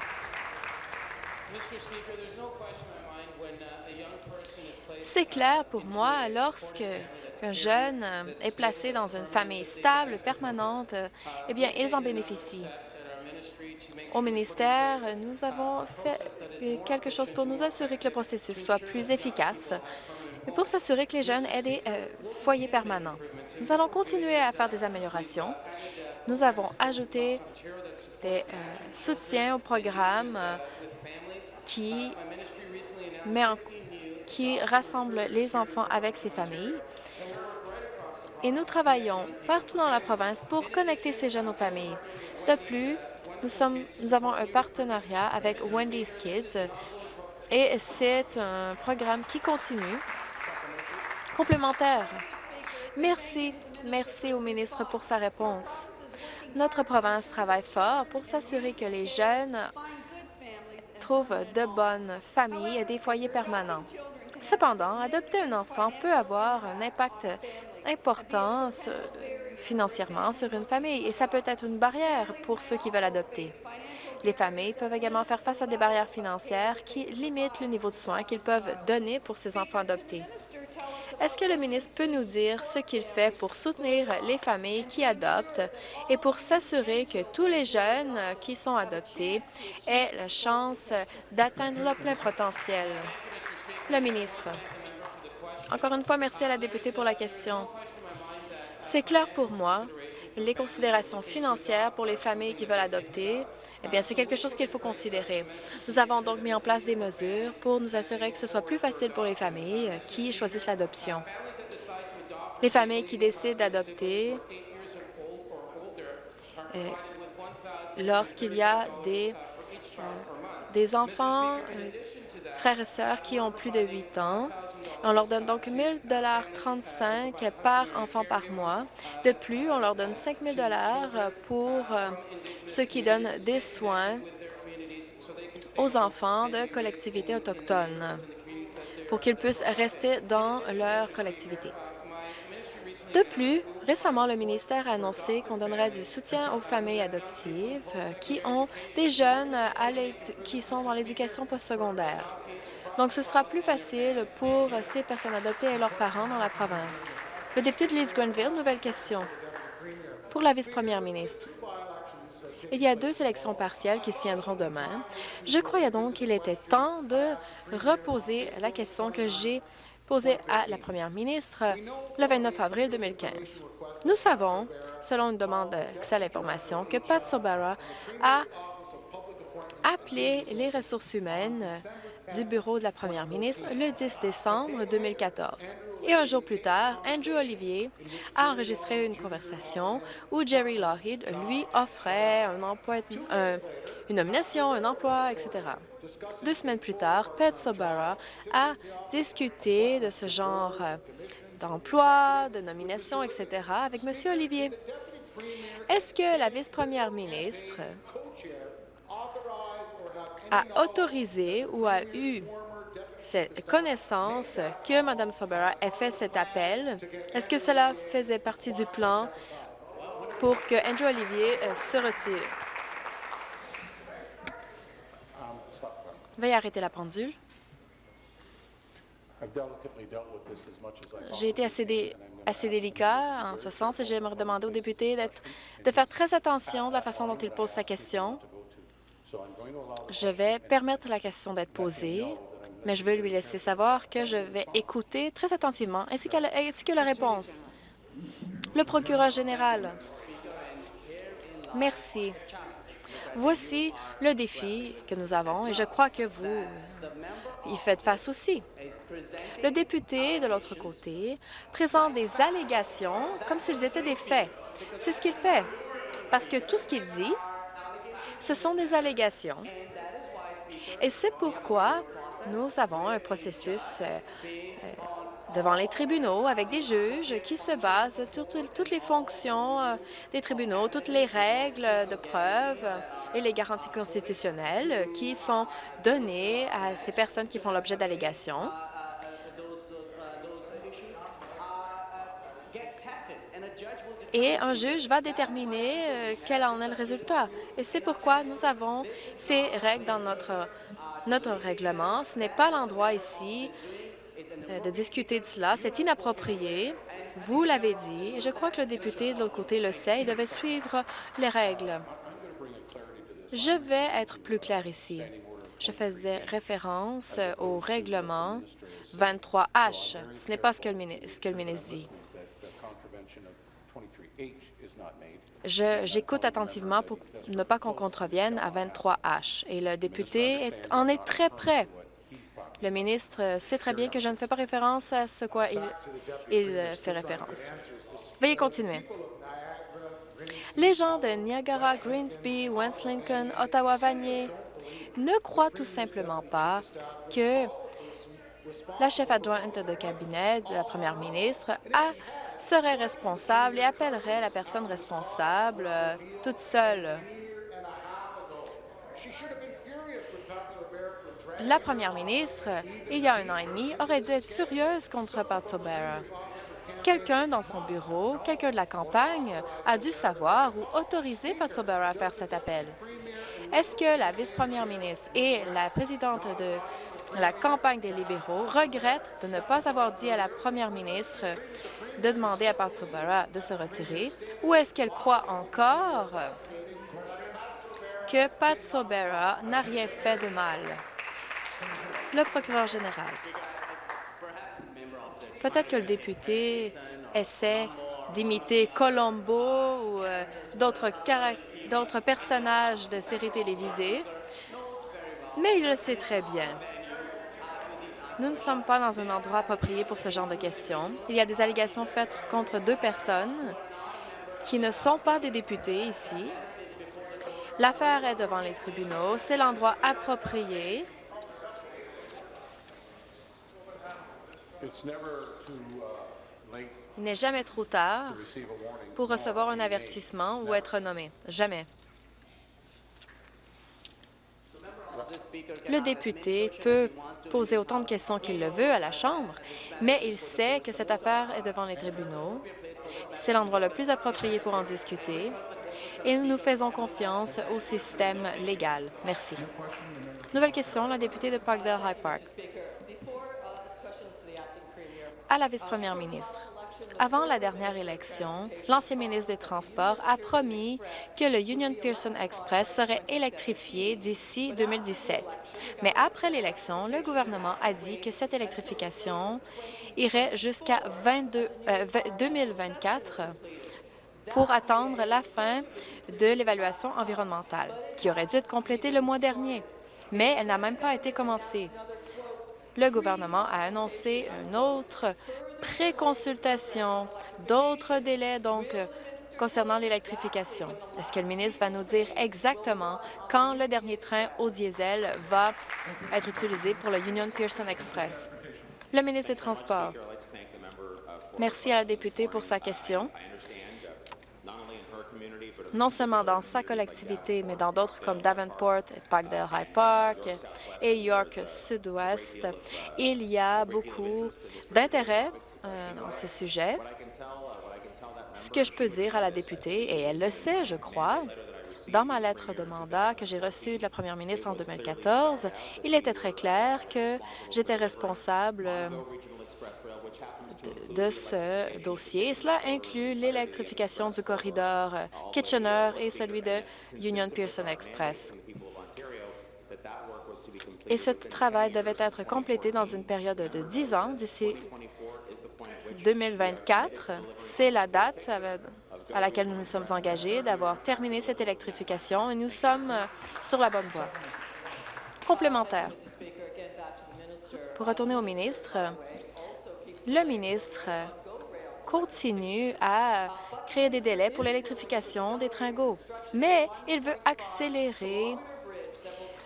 C'est clair pour moi, lorsque un jeune est placé dans une famille stable, permanente, eh bien, ils en bénéficient. Au ministère, nous avons fait quelque chose pour nous assurer que le processus soit plus efficace et pour s'assurer que les jeunes aient des foyers permanents. Nous allons continuer à faire des améliorations. Nous avons ajouté des soutiens au programme qui rassemble les enfants avec ces familles. Et nous travaillons partout dans la province pour connecter ces jeunes aux familles. De plus, nous avons un partenariat avec Wendy's Kids et c'est un programme qui continue, complémentaire. Merci. Merci au ministre pour sa réponse. Notre province travaille fort pour s'assurer que les jeunes trouvent de bonnes familles et des foyers permanents. Cependant, adopter un enfant peut avoir un impact important financièrement sur une famille et ça peut être une barrière pour ceux qui veulent adopter. Les familles peuvent également faire face à des barrières financières qui limitent le niveau de soins qu'ils peuvent donner pour ces enfants adoptés. Est-ce que le ministre peut nous dire ce qu'il fait pour soutenir les familles qui adoptent et pour s'assurer que tous les jeunes qui sont adoptés aient la chance d'atteindre leur plein potentiel? Le ministre. Encore une fois, merci à la députée pour la question. C'est clair pour moi, les considérations financières pour les familles qui veulent adopter, eh bien, c'est quelque chose qu'il faut considérer. Nous avons donc mis en place des mesures pour nous assurer que ce soit plus facile pour les familles qui choisissent l'adoption. Les familles qui décident d'adopter, lorsqu'il y a des enfants, frères et sœurs qui ont plus de 8 ans, on leur donne donc 1 035 par enfant par mois. De plus, on leur donne 5 000 pour ceux qui donnent des soins aux enfants de collectivités autochtones pour qu'ils puissent rester dans leur collectivité. De plus, récemment, le ministère a annoncé qu'on donnerait du soutien aux familles adoptives qui ont des jeunes qui sont dans l'éducation postsecondaire. Donc, ce sera plus facile pour ces personnes adoptées et leurs parents dans la province. Le député de Leeds-Grenville, nouvelle question. Pour la vice-première ministre. Il y a 2 élections partielles qui se tiendront demain. Je croyais donc qu'il était temps de reposer la question que j'ai posée à la première ministre le 29 avril 2015. Nous savons, selon une demande d'accès à l'information, que Pat Sorbara a appelé les ressources humaines du bureau de la première ministre le 10 décembre 2014. Et un jour plus tard, Andrew Olivier a enregistré une conversation où Jerry Lougheed lui offrait un emploi, une nomination, un emploi, etc. 2 semaines plus tard, Pat Sorbara a discuté de ce genre d'emploi, de nomination, etc. avec M. Olivier. Est-ce que la vice-première ministre a autorisé ou a eu cette connaissance que Mme Sorbara ait fait cet appel? Est-ce que cela faisait partie du plan pour que Andrew Olivier se retire? Veuillez arrêter la pendule. J'ai été assez délicat en ce sens et j'aimerais demander aux députés de faire très attention de la façon dont ils posent sa question. Je vais permettre la question d'être posée, mais je veux lui laisser savoir que je vais écouter très attentivement, ainsi que la réponse. Le procureur général. Merci. Voici le défi que nous avons et je crois que vous y faites face aussi. Le député, de l'autre côté, présente des allégations comme s'ils étaient des faits. C'est ce qu'il fait, parce que tout ce qu'il dit, ce sont des allégations. Et c'est pourquoi nous avons un processus devant les tribunaux avec des juges qui se basent sur toutes les fonctions des tribunaux, toutes les règles de preuve et les garanties constitutionnelles qui sont données à ces personnes qui font l'objet d'allégations. Et un juge va déterminer quel en est le résultat. Et c'est pourquoi nous avons ces règles dans notre règlement. Ce n'est pas l'endroit ici de discuter de cela. C'est inapproprié. Vous l'avez dit. Et je crois que le député de l'autre côté le sait. Il devait suivre les règles. Je vais être plus clair ici. Je faisais référence au règlement 23H. Ce n'est pas ce que le ministre dit. J'écoute attentivement pour ne pas qu'on contrevienne à 23H. Et le député en est très près. Le ministre sait très bien que je ne fais pas référence à ce quoi il fait référence. Veuillez continuer. Les gens de Niagara, Grimsby, West Lincoln, Ottawa-Vanier ne croient tout simplement pas que la chef adjointe de cabinet de la première ministre serait responsable et appellerait la personne responsable toute seule. La première ministre, il y a 1 an et demi, aurait dû être furieuse contre Pat Sorbara. Quelqu'un dans son bureau, quelqu'un de la campagne, a dû savoir ou autoriser Pat Sorbara à faire cet appel. Est-ce que la vice-première ministre et la présidente de la campagne des libéraux regrettent de ne pas avoir dit à la première ministre de demander à Pat Sorbara de se retirer, ou est-ce qu'elle croit encore que Pat Sorbara n'a rien fait de mal? Le procureur général. Peut-être que le député essaie d'imiter Columbo ou d'autres personnages de séries télévisées, mais il le sait très bien. Nous ne sommes pas dans un endroit approprié pour ce genre de questions. Il y a des allégations faites contre 2 personnes qui ne sont pas des députés ici. L'affaire est devant les tribunaux. C'est l'endroit approprié. Il n'est jamais trop tard pour recevoir un avertissement ou être nommé. Jamais. Le député peut poser autant de questions qu'il le veut à la Chambre, mais il sait que cette affaire est devant les tribunaux. C'est l'endroit le plus approprié pour en discuter et nous faisons confiance au système légal. Merci. Nouvelle question, la députée de Parkdale-High Park. À la vice-première ministre. Avant la dernière élection, l'ancien ministre des Transports a promis que le Union Pearson Express serait électrifié d'ici 2017. Mais après l'élection, le gouvernement a dit que cette électrification irait jusqu'à 2024 pour attendre la fin de l'évaluation environnementale, qui aurait dû être complétée le mois dernier. Mais elle n'a même pas été commencée. Le gouvernement a annoncé une autre pré-consultation, d'autres délais donc concernant l'électrification. Est-ce que le ministre va nous dire exactement quand le dernier train au diesel va être utilisé pour le Union Pearson Express? Le ministre des Transports. Merci à la députée pour sa question. Non seulement dans sa collectivité, mais dans d'autres comme Davenport, Parkdale-High Park et York Sud-Ouest, il y a beaucoup d'intérêt dans ce sujet. Ce que je peux dire à la députée, et elle le sait, je crois, dans ma lettre de mandat que j'ai reçue de la première ministre en 2014, il était très clair que j'étais responsable de ce dossier. Cela inclut l'électrification du corridor Kitchener et celui de Union Pearson Express. Et ce travail devait être complété dans une période de 10 ans, d'ici 2024. C'est la date à laquelle nous nous sommes engagés d'avoir terminé cette électrification et nous sommes sur la bonne voie. Complémentaire. Pour retourner au ministre, le ministre continue à créer des délais pour l'électrification des trains GO, mais il veut accélérer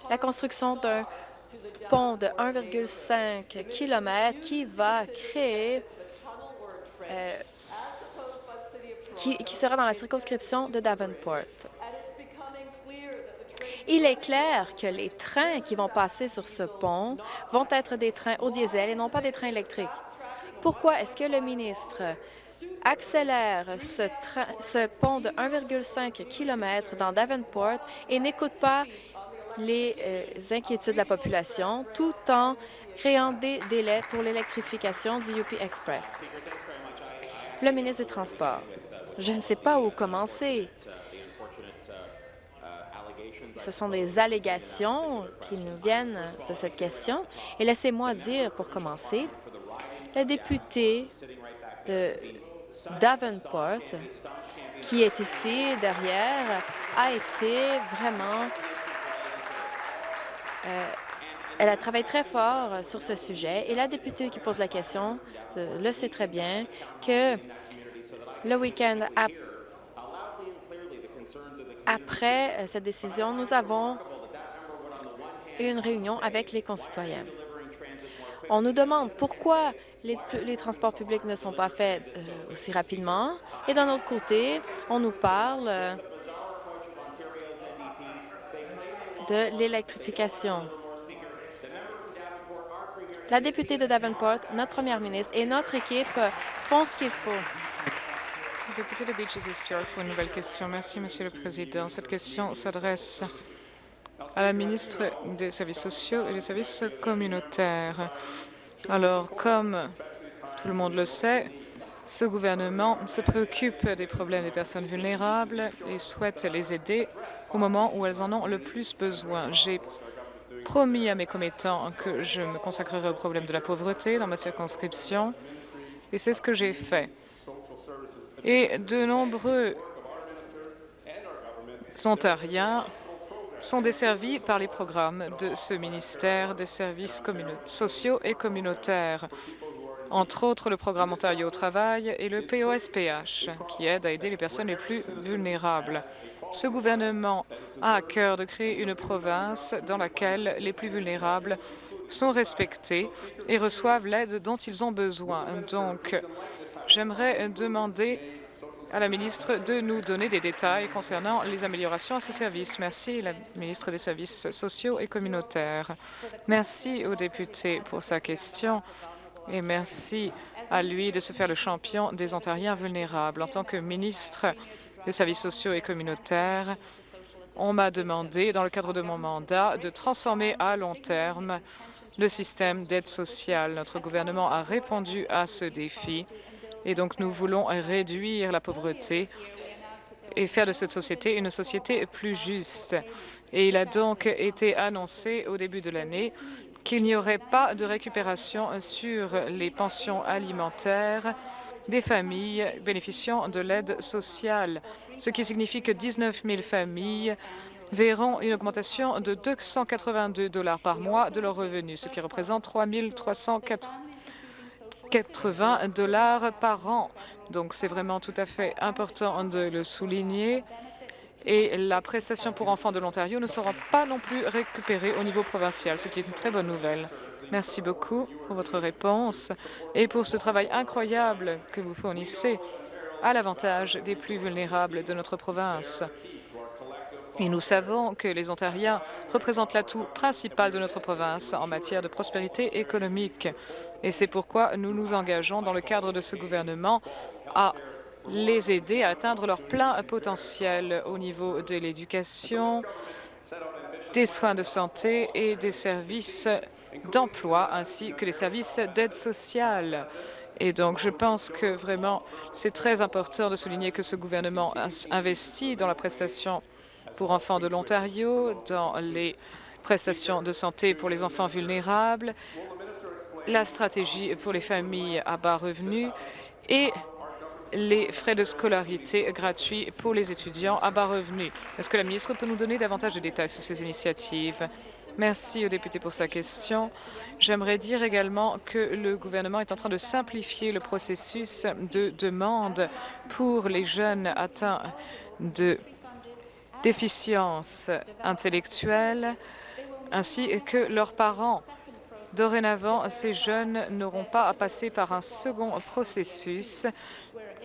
la construction d'un pont de 1,5 km qui va créer, qui sera dans la circonscription de Davenport. Il est clair que les trains qui vont passer sur ce pont vont être des trains au diesel et non pas des trains électriques. Pourquoi est-ce que le ministre accélère ce pont de 1,5 km dans Davenport et n'écoute pas les inquiétudes de la population tout en créant des délais pour l'électrification du UP Express? Le ministre des Transports. Je ne sais pas où commencer. Ce sont des allégations qui nous viennent de cette question. Et laissez-moi dire, pour commencer, la députée de Davenport, qui est ici derrière, a été vraiment... elle a travaillé très fort sur ce sujet. Et la députée qui pose la question le sait très bien que le week-end après cette décision, nous avons eu une réunion avec les concitoyens. On nous demande pourquoi les transports publics ne sont pas faits aussi rapidement. Et d'un autre côté, on nous parle de l'électrification. La députée de Davenport, notre première ministre et notre équipe font ce qu'il faut. Député de Beaches East York pour une nouvelle question. Merci, Monsieur le Président. Cette question s'adresse à la ministre des Services sociaux et des services communautaires. Alors, comme tout le monde le sait, ce gouvernement se préoccupe des problèmes des personnes vulnérables et souhaite les aider au moment où elles en ont le plus besoin. J'ai promis à mes commettants que je me consacrerai au problème de la pauvreté dans ma circonscription et c'est ce que j'ai fait. Et de nombreux Ontariens sont desservis par les programmes de ce ministère des services sociaux et communautaires, entre autres le programme Ontario au travail et le POSPH, qui aide à aider les personnes les plus vulnérables. Ce gouvernement a à cœur de créer une province dans laquelle les plus vulnérables sont respectés et reçoivent l'aide dont ils ont besoin. Donc, j'aimerais demander à la ministre de nous donner des détails concernant les améliorations à ces services. Merci, la ministre des Services sociaux et communautaires. Merci au député pour sa question et merci à lui de se faire le champion des Ontariens vulnérables. En tant que ministre des Services sociaux et communautaires, on m'a demandé, dans le cadre de mon mandat, de transformer à long terme le système d'aide sociale. Notre gouvernement a répondu à ce défi. Et donc, nous voulons réduire la pauvreté et faire de cette société une société plus juste. Et il a donc été annoncé au début de l'année qu'il n'y aurait pas de récupération sur les pensions alimentaires des familles bénéficiant de l'aide sociale, ce qui signifie que 19 000 familles verront une augmentation de 282 $ par mois de leurs revenus, ce qui représente 3 380 $ par an. Donc, c'est vraiment tout à fait important de le souligner. Et la prestation pour enfants de l'Ontario ne sera pas non plus récupérée au niveau provincial, ce qui est une très bonne nouvelle. Merci beaucoup pour votre réponse et pour ce travail incroyable que vous fournissez à l'avantage des plus vulnérables de notre province. Et nous savons que les Ontariens représentent l'atout principal de notre province en matière de prospérité économique. Et c'est pourquoi nous nous engageons dans le cadre de ce gouvernement à les aider à atteindre leur plein potentiel au niveau de l'éducation, des soins de santé et des services d'emploi, ainsi que les services d'aide sociale. Et donc, je pense que vraiment, c'est très important de souligner que ce gouvernement investit dans la prestation pour enfants de l'Ontario, dans les prestations de santé pour les enfants vulnérables, la stratégie pour les familles à bas revenus et les frais de scolarité gratuits pour les étudiants à bas revenus. Est-ce que la ministre peut nous donner davantage de détails sur ces initiatives? Merci au député pour sa question. J'aimerais dire également que le gouvernement est en train de simplifier le processus de demande pour les jeunes atteints de déficience intellectuelle. ainsi que leurs parents. Dorénavant, ces jeunes n'auront pas à passer par un second processus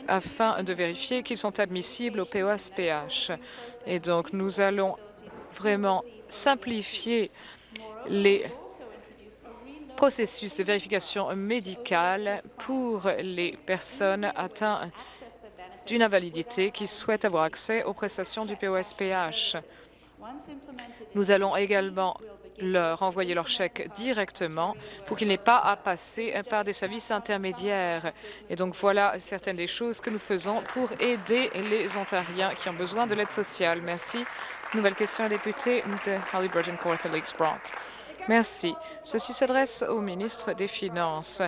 afin de vérifier qu'ils sont admissibles au POSPH. Et donc, nous allons vraiment simplifier les processus de vérification médicale pour les personnes atteintes d'une invalidité qui souhaitent avoir accès aux prestations du POSPH. Nous allons également leur envoyer leur chèque directement pour qu'ils n'aient pas à passer par des services intermédiaires. Et donc, voilà certaines des choses que nous faisons pour aider les Ontariens qui ont besoin de l'aide sociale. Merci. Nouvelle question à député de Haliburton-Kawartha Lakes-Bronx. Merci. Ceci s'adresse au ministre des Finances.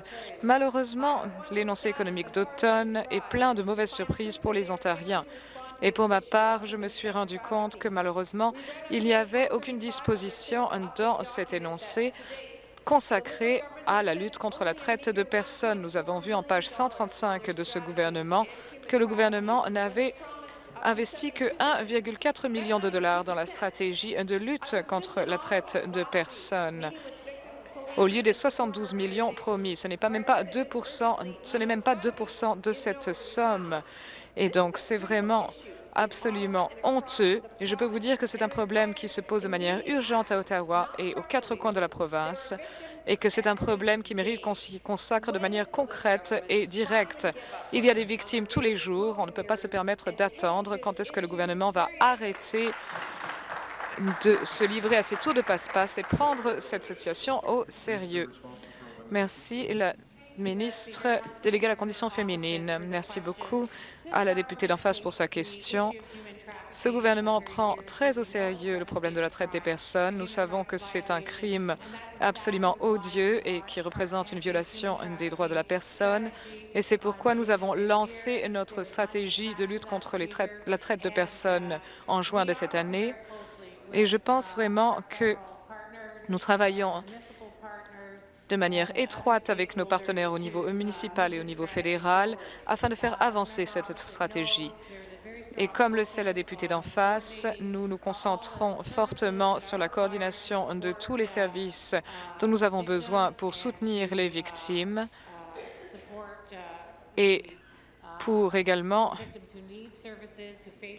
Malheureusement, l'énoncé économique d'automne est plein de mauvaises surprises pour les Ontariens. Et pour ma part, je me suis rendu compte que malheureusement, il n'y avait aucune disposition dans cet énoncé consacrée à la lutte contre la traite de personnes. Nous avons vu en page 135 de ce gouvernement que le gouvernement n'avait investi que 1,4 million de dollars dans la stratégie de lutte contre la traite de personnes. Au lieu des 72 millions promis, ce n'est même pas 2% de cette somme. Et donc, c'est vraiment absolument honteux. Et je peux vous dire que c'est un problème qui se pose de manière urgente à Ottawa et aux quatre coins de la province, et que c'est un problème qui mérite qu'on s'y consacre de manière concrète et directe. Il y a des victimes tous les jours. On ne peut pas se permettre d'attendre quand est-ce que le gouvernement va arrêter de se livrer à ces tours de passe-passe et prendre cette situation au sérieux. Merci, la ministre déléguée à la condition féminine. Merci beaucoup à la députée d'en face pour sa question. Ce gouvernement prend très au sérieux le problème de la traite des personnes. Nous savons que c'est un crime absolument odieux et qui représente une violation des droits de la personne. Et c'est pourquoi nous avons lancé notre stratégie de lutte contre la traite de personnes en juin de cette année. Et je pense vraiment que nous travaillons de manière étroite avec nos partenaires au niveau municipal et au niveau fédéral afin de faire avancer cette stratégie. Et comme le sait la députée d'en face, nous nous concentrons fortement sur la coordination de tous les services dont nous avons besoin pour soutenir les victimes et pour également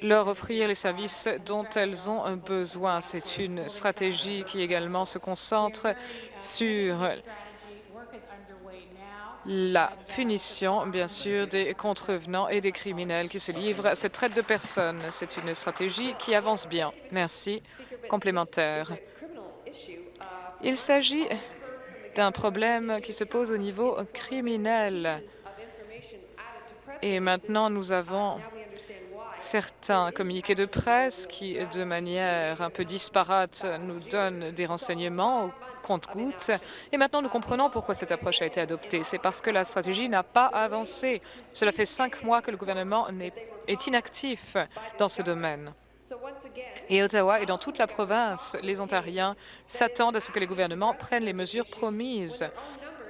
leur offrir les services dont elles ont besoin. C'est une stratégie qui également se concentre sur la punition, bien sûr, des contrevenants et des criminels qui se livrent à cette traite de personnes. C'est une stratégie qui avance bien. Merci. Complémentaire. Il s'agit d'un problème qui se pose au niveau criminel. Et maintenant, nous avons certains communiqués de presse qui, de manière un peu disparate, nous donnent des renseignements au compte-gouttes. Et maintenant, nous comprenons pourquoi cette approche a été adoptée. C'est parce que la stratégie n'a pas avancé. Cela fait 5 mois que le gouvernement est inactif dans ce domaine. Et Ottawa et dans toute la province, les Ontariens s'attendent à ce que les gouvernements prennent les mesures promises.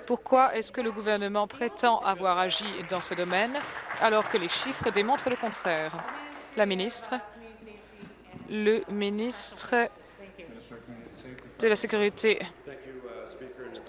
Pourquoi est-ce que le gouvernement prétend avoir agi dans ce domaine alors que les chiffres démontrent le contraire? La ministre. Le ministre de la Sécurité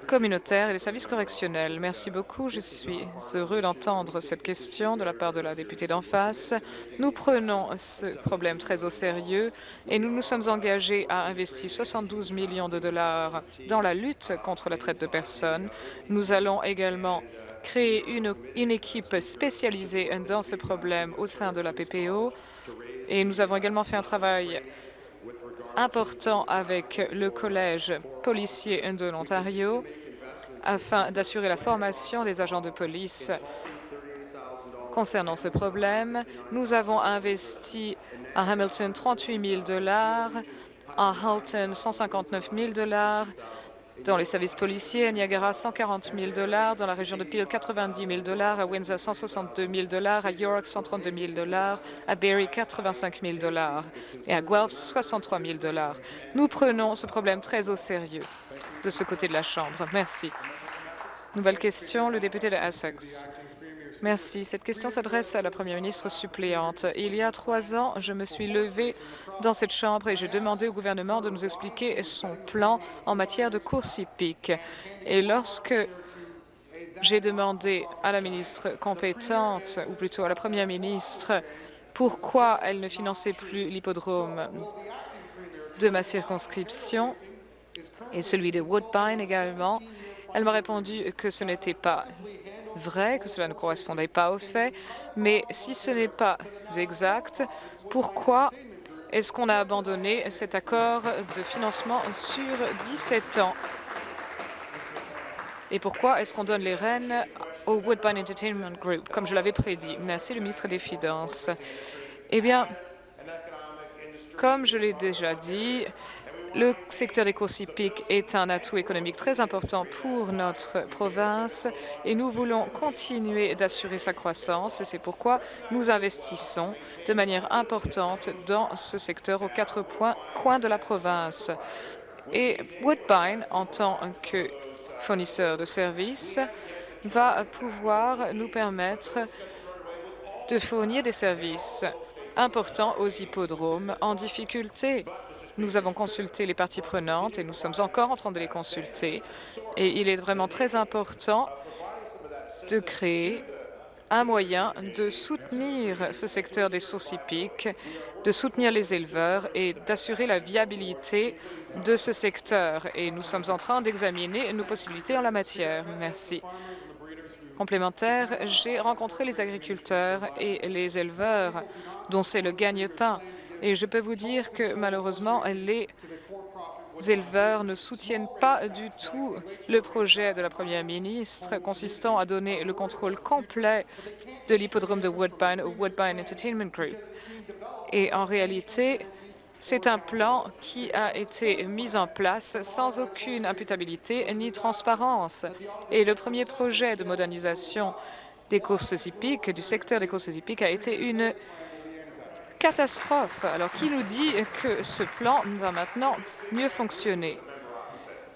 communautaire et des services correctionnels. Merci beaucoup. Je suis heureux d'entendre cette question de la part de la députée d'en face. Nous prenons ce problème très au sérieux et nous nous sommes engagés à investir 72 millions de dollars dans la lutte contre la traite de personnes. Nous allons également créer une équipe spécialisée dans ce problème au sein de la PPO et nous avons également fait un travail important avec le Collège policier de l'Ontario afin d'assurer la formation des agents de police concernant ce problème. Nous avons investi à Hamilton 38 000 $, à Halton 159 000 $, dans les services policiers, à Niagara 140 000 $, dans la région de Peel 90 000 $, à Windsor 162 000 $, à York 132 000 $, à Barrie 85 000 $ et à Guelph 63 000 $. Nous prenons ce problème très au sérieux de ce côté de la Chambre. Merci. Nouvelle question, le député de Essex. Merci. Cette question s'adresse à la première ministre suppléante. Il y a 3 ans, je me suis levée dans cette Chambre et j'ai demandé au gouvernement de nous expliquer son plan en matière de courses hippiques. Et lorsque j'ai demandé à la ministre compétente, ou plutôt à la première ministre, pourquoi elle ne finançait plus l'hippodrome de ma circonscription et celui de Woodbine également, elle m'a répondu que ce n'était pas vrai, que cela ne correspondait pas aux faits, mais si ce n'est pas exact, pourquoi est-ce qu'on a abandonné cet accord de financement sur 17 ans? Et pourquoi est-ce qu'on donne les rênes au Woodbine Entertainment Group, comme je l'avais prédit? Merci, le ministre des Finances. Eh bien, comme je l'ai déjà dit, le secteur des courses hippiques est un atout économique très important pour notre province et nous voulons continuer d'assurer sa croissance et c'est pourquoi nous investissons de manière importante dans ce secteur aux 4 coins de la province. Et Woodbine, en tant que fournisseur de services, va pouvoir nous permettre de fournir des services importants aux hippodromes en difficulté. Nous avons consulté les parties prenantes et nous sommes encore en train de les consulter. Et il est vraiment très important de créer un moyen de soutenir ce secteur des sources hippiques, de soutenir les éleveurs et d'assurer la viabilité de ce secteur. Et nous sommes en train d'examiner nos possibilités en la matière. Merci. Complémentaire, j'ai rencontré les agriculteurs et les éleveurs dont c'est le gagne-pain. Et je peux vous dire que malheureusement, les éleveurs ne soutiennent pas du tout le projet de la première ministre consistant à donner le contrôle complet de l'hippodrome de Woodbine au Woodbine Entertainment Group. Et en réalité, c'est un plan qui a été mis en place sans aucune imputabilité ni transparence. Et le premier projet de modernisation des courses hippiques, du secteur des courses hippiques, a été une catastrophe. Alors, qui nous dit que ce plan va maintenant mieux fonctionner?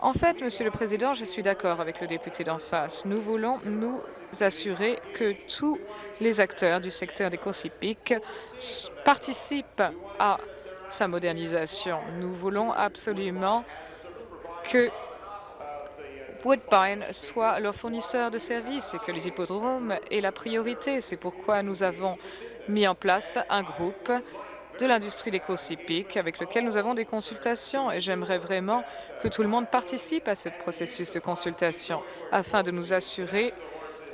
En fait, Monsieur le Président, je suis d'accord avec le député d'en face. Nous voulons nous assurer que tous les acteurs du secteur des courses hippiques participent à sa modernisation. Nous voulons absolument que Woodbine soit leur fournisseur de services et que les hippodromes aient la priorité. C'est pourquoi nous avons mis en place un groupe de l'industrie des courses hippiques avec lequel nous avons des consultations et j'aimerais vraiment que tout le monde participe à ce processus de consultation afin de nous assurer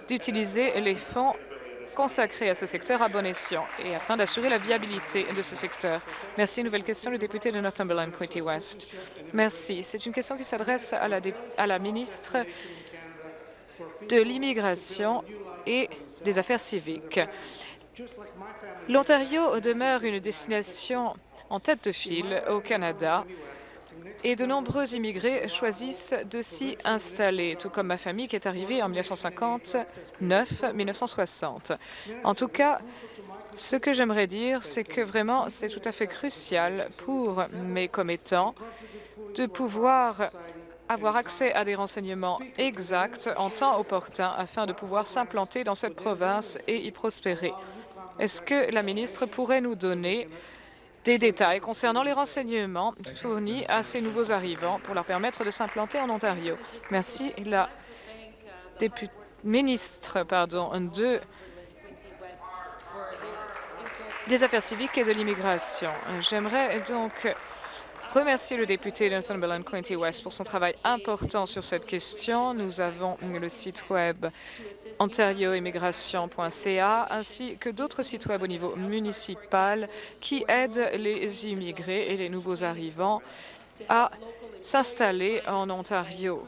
d'utiliser les fonds consacrés à ce secteur à bon escient et afin d'assurer la viabilité de ce secteur. Merci. Nouvelle question, le député de Northumberland-Quinte West. Merci. C'est une question qui s'adresse à la ministre de l'Immigration et des Affaires civiques. L'Ontario demeure une destination en tête de file au Canada et de nombreux immigrés choisissent de s'y installer, tout comme ma famille qui est arrivée en 1959-1960. En tout cas, ce que j'aimerais dire, c'est que vraiment, c'est tout à fait crucial pour mes commettants de pouvoir avoir accès à des renseignements exacts en temps opportun afin de pouvoir s'implanter dans cette province et y prospérer. Est-ce que la ministre pourrait nous donner des détails concernant les renseignements fournis à ces nouveaux arrivants pour leur permettre de s'implanter en Ontario? Merci. La ministre des Affaires civiques et de l'immigration. J'aimerais donc remercier le député de Northumberland-Quinte West pour son travail important sur cette question. Nous avons le site web ontarioimmigration.ca ainsi que d'autres sites web au niveau municipal qui aident les immigrés et les nouveaux arrivants à s'installer en Ontario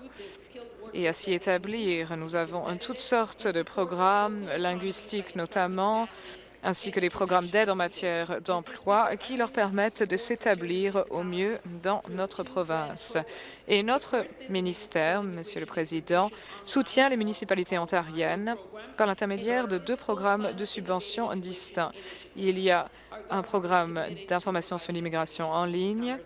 et à s'y établir. Nous avons toutes sortes de programmes linguistiques notamment, ainsi que des programmes d'aide en matière d'emploi qui leur permettent de s'établir au mieux dans notre province. Et notre ministère, Monsieur le Président, soutient les municipalités ontariennes par l'intermédiaire de 2 programmes de subventions distincts. Il y a un programme d'information sur l'immigration en ligne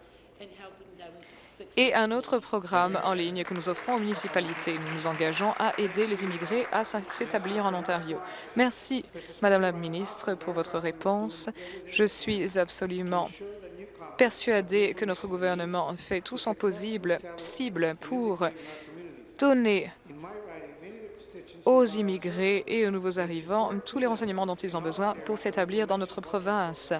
et un autre programme en ligne que nous offrons aux municipalités. Nous nous engageons à aider les immigrés à s'établir en Ontario. Merci, Madame la ministre, pour votre réponse. Je suis absolument persuadée que notre gouvernement fait tout son possible pour donner aux immigrés et aux nouveaux arrivants tous les renseignements dont ils ont besoin pour s'établir dans notre province.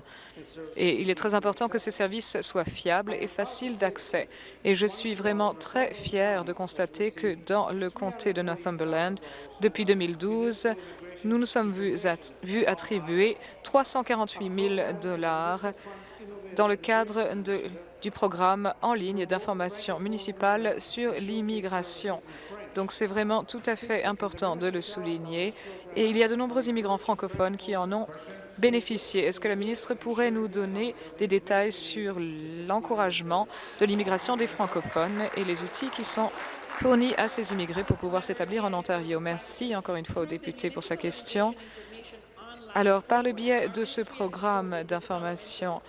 Et il est très important que ces services soient fiables et faciles d'accès. Et je suis vraiment très fière de constater que dans le comté de Northumberland, depuis 2012, nous nous sommes vus attribuer 348 000 $ dans le cadre du programme en ligne d'information municipale sur l'immigration. Donc, c'est vraiment tout à fait important de le souligner. Et il y a de nombreux immigrants francophones qui en ont bénéficié. Est-ce que la ministre pourrait nous donner des détails sur l'encouragement de l'immigration des francophones et les outils qui sont fournis à ces immigrés pour pouvoir s'établir en Ontario? Merci encore une fois au député pour sa question. Alors, par le biais de ce programme d'information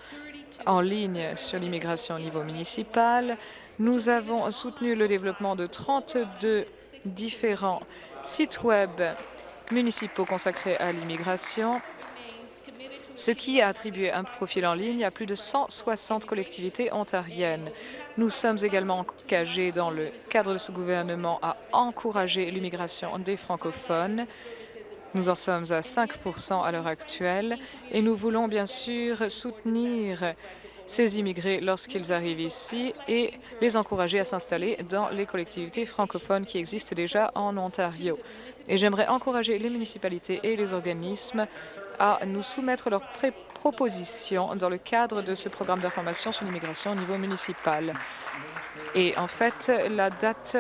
en ligne sur l'immigration au niveau municipal, nous avons soutenu le développement de 32 différents sites Web municipaux consacrés à l'immigration, ce qui a attribué un profil en ligne à plus de 160 collectivités ontariennes. Nous sommes également engagés dans le cadre de ce gouvernement à encourager l'immigration des francophones. Nous en sommes à 5 % à l'heure actuelle et nous voulons bien sûr soutenir ces immigrés lorsqu'ils arrivent ici et les encourager à s'installer dans les collectivités francophones qui existent déjà en Ontario. Et j'aimerais encourager les municipalités et les organismes à nous soumettre leurs propositions dans le cadre de ce programme d'information sur l'immigration au niveau municipal. Et en fait, la date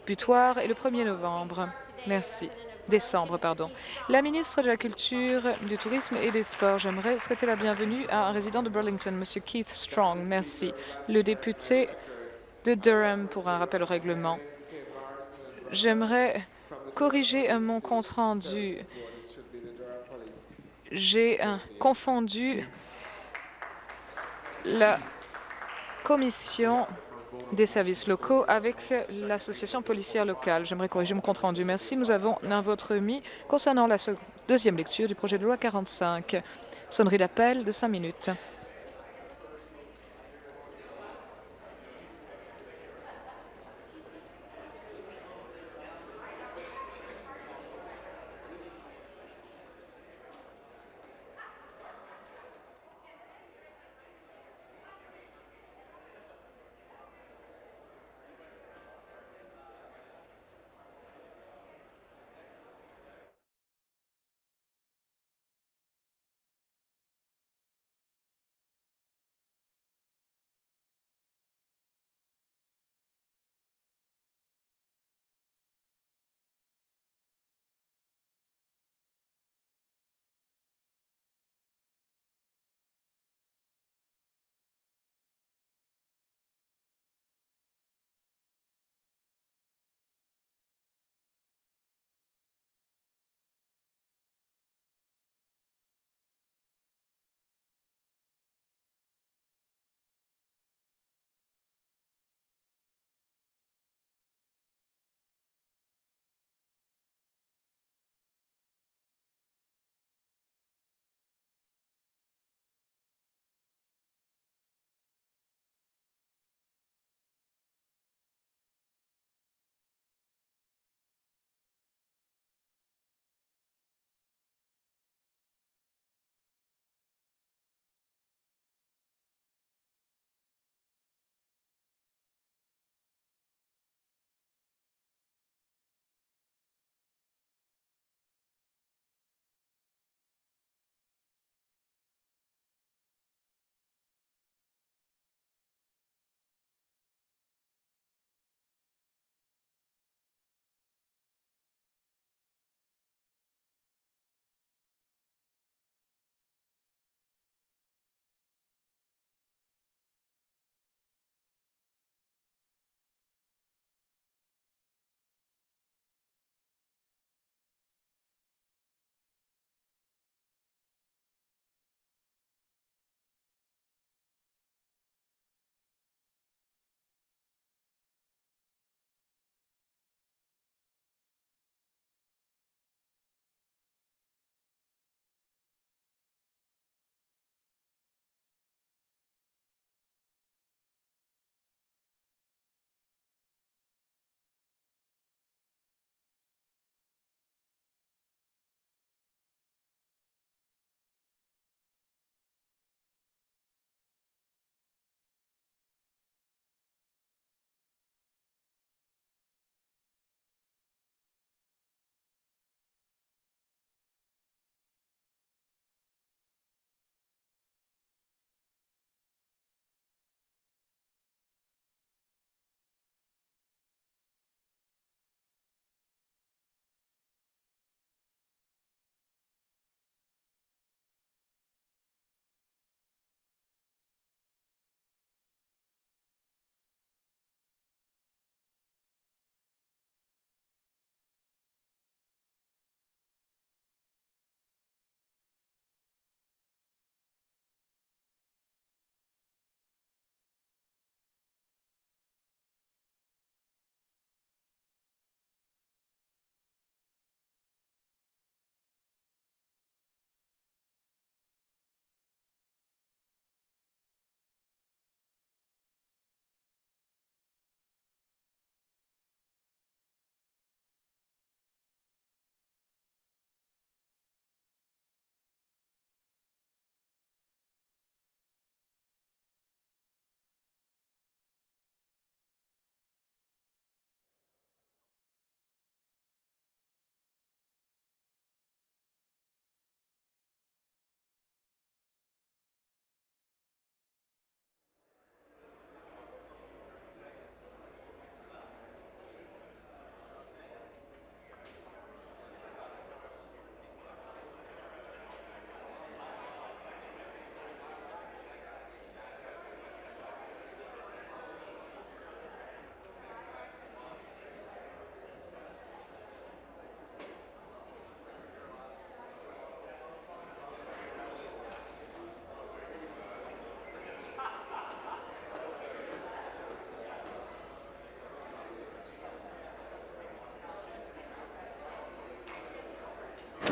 butoir est le 1er novembre. Merci. Décembre, pardon. La ministre de la Culture, du Tourisme et des Sports, j'aimerais souhaiter la bienvenue à un résident de Burlington, M. Keith Strong. Merci. Le député de Durham pour un rappel au règlement. J'aimerais corriger mon compte-rendu. J'ai confondu la commission des services locaux avec l'association policière locale. J'aimerais corriger mon compte-rendu. Merci. Nous avons un vote remis concernant la deuxième lecture du projet de loi 45. Sonnerie d'appel de 5 minutes.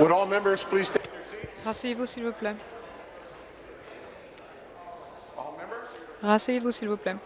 Would all members please take their seats? Rasseyez-vous, s'il vous plaît. All members? Rasseyez-vous, s'il vous plaît.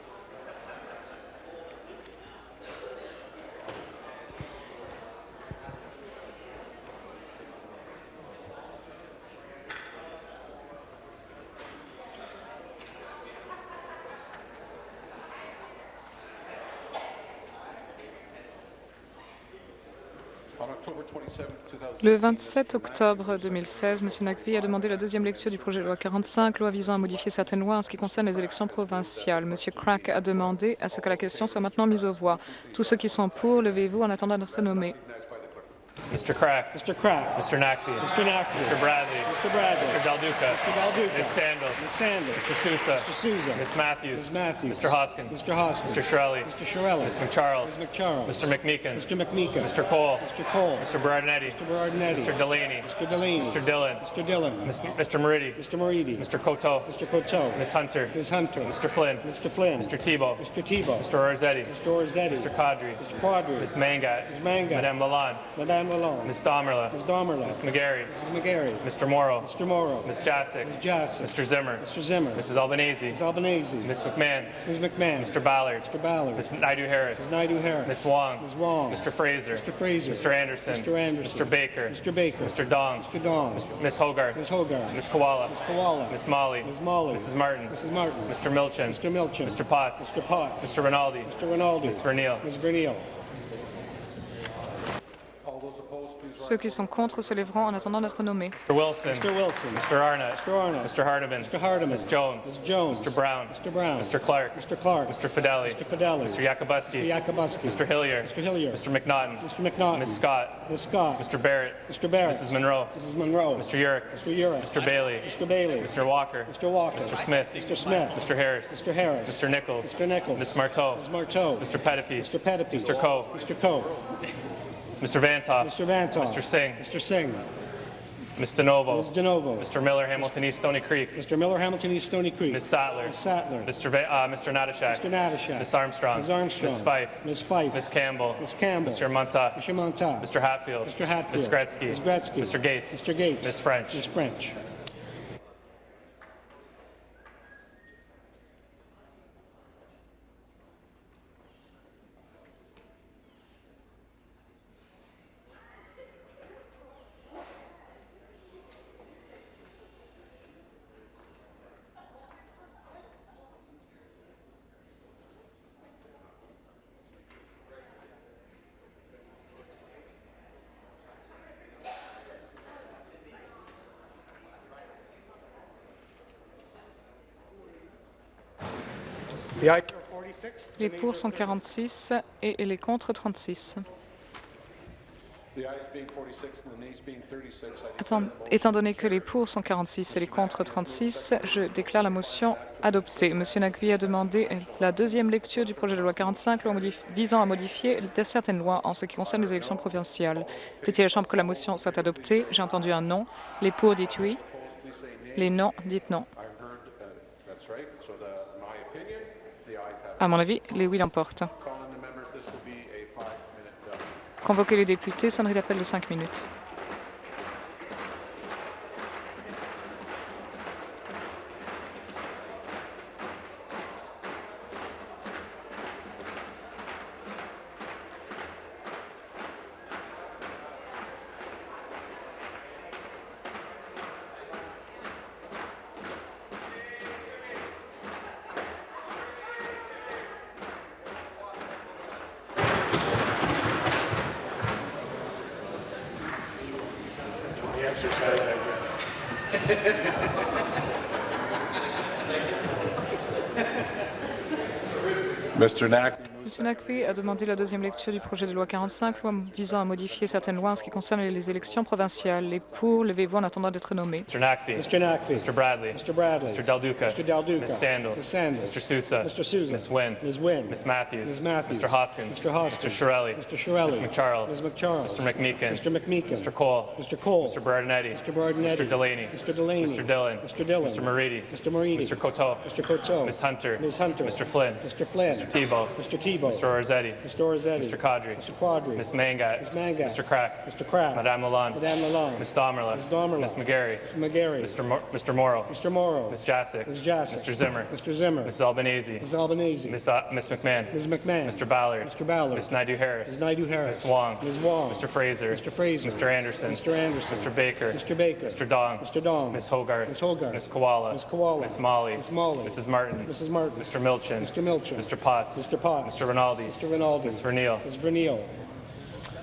Le 27 octobre 2016, M. Naqvi a demandé la deuxième lecture du projet de loi 45, loi visant à modifier certaines lois en ce qui concerne les élections provinciales. M. Crack a demandé à ce que la question soit maintenant mise aux voix. Tous ceux qui sont pour, levez-vous en attendant d'être nommés. Mr. Crack. Mr. Crack. Mr. Naqvi. Mr. Naqvi. Mr. Bradley. Mr. Bradley. Mr. Del Duca. Mr. Del Duca. Ms. Sandals. Ms. Sandals. Mr. Sousa. Mr. Sousa. Ms. Matthews. Ms. Matthews. Mr. Hoskins. Mr. Hoskins. Mr. Shirelli. Mr. Shirelli. Ms. McCharles. Ms. McCharles. Mr. McMeekin. Mr. McMeekin. Mr. Cole. Mr. Cole. Mr. Berardinetti. Mr. Berardinetti. Mr. Delaney. Mr. Delaney. Mr. Dillon. Mr. Dillon. Mr. Moridi. Mr. Moridi. Mr. Coteau. Mr. Coteau. Ms. Hunter. Ms. Hunter. Mr. Flynn. Mr. Flynn. Mr. Tebow. Mr. Tebow. Mr. Orzetti. Mr. Orzetti. Mr. Quadri. Mr. Quadri. Ms. Mangat. Ms. Mangat. Madame Lalonde. Madame Lalonde. Ms. Domerla. Ms. Domerla. Ms. McGarry. Mrs. McGarry. Mr. Morrow. Mr. Morrow. Ms. Jasic. Ms. Jassic. Mr. Zimmer. Mr. Zimmer. Mrs. Albanese. Ms. Albanese. Ms. McMahon. Ms. McMahon. Mr. Ballard. Mr. Ballard. Ms. Naidu-Harris. Ms. Naidu-Harris. Ms. Wong. Ms. Wong. Mr. Fraser. Mr. Fraser. Mr. Anderson. Mr. Anderson. Mr. Baker. Mr. Baker. Mr. Dong. Mr. Dong. Ms. Hogarth. Ms. Hogarth. Ms. Koala. Ms. Koala. Ms. Molly. Ms. Molly. Mrs. Martins. Mrs. Martins. Mr. Milchin. Mr. Milchin. Mr. Potts. Mr. Potts. Mr. Rinaldi. Mr. Rinaldi. Ms. Vernile. Ms. Vernile. Ceux qui sont contre se lèveront en attendant d'être nommés. Mr. Wilson. Mr. Wilson. Mr. Arnott. Mr. Arnott. Mr. Hardiman. Mr. Hardiman. Ms. Jones. Ms. Jones. Mr. Brown. Mr. Brown. Mr. Clark. Mr. Clark. Mr. Fideli. Mr. Fideli. Mr. Yakubuski. Mr. Yakubuski. Mr. Hillier. Mr. Hillier. Mr. McNaughton. Mr. McNaughton. Ms. Scott. Ms. Scott. Mr. Barrett. Mr. Barrett. Mrs. Monroe. Mrs. Monroe. Mr. Urick. Mr. Urick. Mr. Bailey. Mr. Bailey. Mr. Walker. Mr. Walker. Mr. Smith. Mr. Smith. Mr. Harris. Mr. Harris. Mr. Nichols. Mr. Nichols. Ms. Marteau. Ms. Marteau. Mr. Pettipies. Mr. Pettipies. Mr. Coe. Mr. Coe. Mr. Vantoff. Mr. Vantoff. Mr. Singh. Mr. Singh. Ms. DeNovo. Ms. DeNovo. Mr. Miller, Hamilton East Stony Creek. Mr. Miller, Hamilton East Stony Creek. Ms. Sattler. Ms. Sattler. Mr. Natashak. Mr. Natashak. Ms. Armstrong. Ms. Armstrong. Ms. Fife. Ms. Fife. Ms. Campbell. Ms. Campbell. Mr. Monta. Mr. Monta. Mr. Hatfield. Mr. Hatfield. Ms. Gretzky. Ms. Gretzky. Mr. Gates. Mr. Gates. Ms. French. Ms. French. Les pour sont 46 et les contre 36. Étant donné que les pour sont 46 et les contre 36, je déclare la motion adoptée. M. Naqvi a demandé la deuxième lecture du projet de loi 45 visant à modifier certaines lois en ce qui concerne les élections provinciales. Plaît-il à la Chambre que la motion soit adoptée? J'ai entendu un non. Les pour dites oui. Les non dites non. À mon avis, les oui l'emportent. Convoquer les députés, sonnerie d'appel de 5 minutes. Mr. Naqvi. M. Naqvi a demandé la deuxième lecture du projet de loi 45, loi visant à modifier certaines lois en ce qui concerne les élections provinciales. Les pour, levez-vous en attendant d'être nommés. Mr. Naqvi. Mr. Naqvi. Mr. Bradley. Mr. Bradley. Mr. Del Duca. Mr. Del Duca. Ms. Sandals. Ms. Sandals. Mr. Sousa. Mr. Sousa. Ms. Wynn. Ms. Wynn. Ms. Matthews. Ms. Matthews. Mr. Hoskins. Mr. Hoskins. Mr. Shirelli. Mr. Shirelli. Ms. McCharles. Ms. McCharles. Mr. McMeekin. Mr. McMeekin. Mr. Cole. Mr. Cole. Mr. Berardinetti. Mr. Berardinetti. Mr. Delaney. Mr. Delaney. Mr. Dillon. Mr. Dillon. Mr. Moridi. Mr. Moridi. Mr. Coteau. Mr. Coteau. Ms. Hunter. Ms. Hunter. Mr. Flynn. Mr. Flynn. Mr. Tebow. Mr. Tebow. Lebo. Mr. Orzetti, Mr. Orzetti. Mr. Kadri, Mr. Quadri. Ms. Mangat, Ms. Mangat. Mr. Crack, Mr. Crabb. Madame Lalonde, Madame Lalonde. Ms. Domerla, Ms. Domerla. Ms. McGarry, Mr. McGarry. Mr. Morrow, Mr. Morrow. Ms. Jacek, Ms. Jacek. Mr. Zimmer, Mr. Zimmer. Ms. Albanese, Ms. Albanese. Ms. McMahon, Ms. McMahon. Mr. Ballard, Mr. Ballard. Ms. Naidu-Harris, Ms. Naidu-Harris. Ms. Wong, Ms. Wong. Mr. Fraser, Mr. Fraser. Mr. Anderson, Mr. Anderson. Mr. Baker, Mr. Baker. Mr. Dong, Mr. Dong. Ms. Hogarth, Ms. Hogarth. Ms. Koala, Ms. Koala. Ms. Molly, Ms. Molly. Mrs. Martins, Mrs. Martins. Mr. Milchin, Mr. Milchin. Mr. Potts, Mr. Potts. Mr. Rinaldi, Mr. Rinaldi. Ms. Vernile, Ms. Vernile.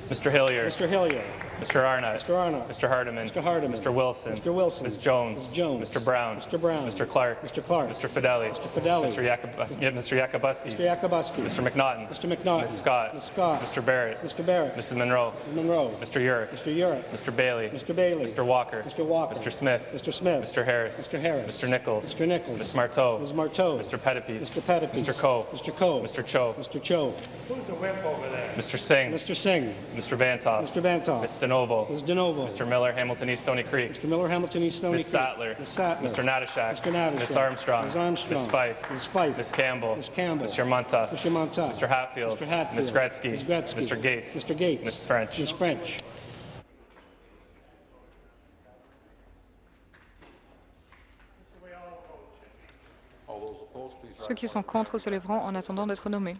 Mr. Hillier, Mr. Hillier. Mr. Arnott, Mr. Arnott. Mr. Hardiman, Mr. Hardiman. Mr. Wilson, Mr. Wilson. Ms. Jones, Ms. Jones. Mr. Brown, Mr. Brown. Mr. Clark, Mr. Clark. Mr. Fideli, Mr. Fideli. Mr. Yakubuski, Mr. Yakubuski. Mr. McNaughton, Mr. McNaughton. Ms. Scott, Ms. Scott. Mr. Barrett, Mr. Barrett. Mrs. Monroe, Mrs. Monroe. Mr. Urick, Mr. Urick. Mr. Bailey, Mr. Bailey. Mr. Walker, Mr. Walker. Mr. Smith, Mr. Smith. Mr. Harris, Mr. Harris. Mr. Nichols, Mr. Nichols. Ms. Marteau, Ms. Marteau. Mr. Pettipies, Mr. Pettipies. Mr. Coe, Mr. Coe. Mr. Cho, Mr. Cho. Mr. Singh, Mr. Singh. Mr. Vantoff, Mr. Vantoff. Ms. DeNovo, Ms. DeNovo. Mr. Miller, Hamilton East Stony Creek, Mr. Miller, Hamilton East Stony Ms. Creek. Sattler, Ms. Sattler. Mr. Natashak, Mr. Natashak. Ms. Armstrong, Ms. Armstrong. Ms. Fife, Ms. Fife. Ms. Campbell, Ms. Campbell. Mr. Monta, Mr. Monta. Mr. Hatfield, Mr. Hatfield. Ms. Gretzky, Ms. Gretzky. Mr. Gates, Mr. Gates. Ms. French. Ms. French. All those opposed, please Ceux qui sont contre se lèveront en attendant d'être nommés.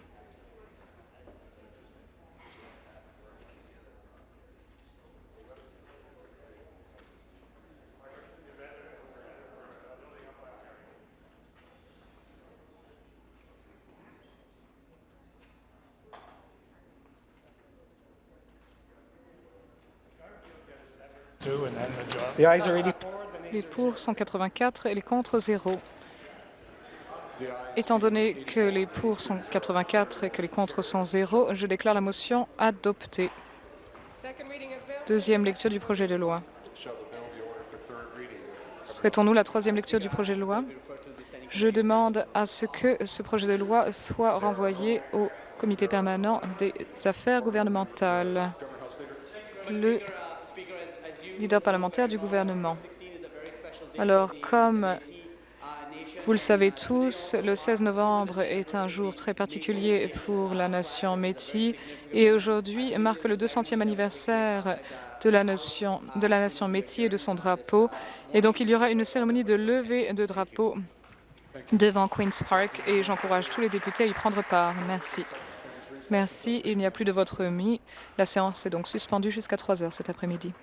The ayes are 84. Les pour 184 et les contre 0. Étant donné que les pour sont 84 et que les contre sont 0, je déclare la motion adoptée. Deuxième lecture du projet de loi. Souhaitons-nous la troisième lecture du projet de loi? Je demande à ce que ce projet de loi soit renvoyé au Comité permanent des affaires gouvernementales. Le leader parlementaire du gouvernement. Alors, comme vous le savez tous, le 16 novembre est un jour très particulier pour la nation Métis et aujourd'hui marque le 200e anniversaire de la nation Métis et de son drapeau. Et donc, il y aura une cérémonie de levée de drapeau devant Queen's Park et j'encourage tous les députés à y prendre part. Merci. Merci. Il n'y a plus de vote remis. La séance est donc suspendue jusqu'à 3 heures cet après-midi.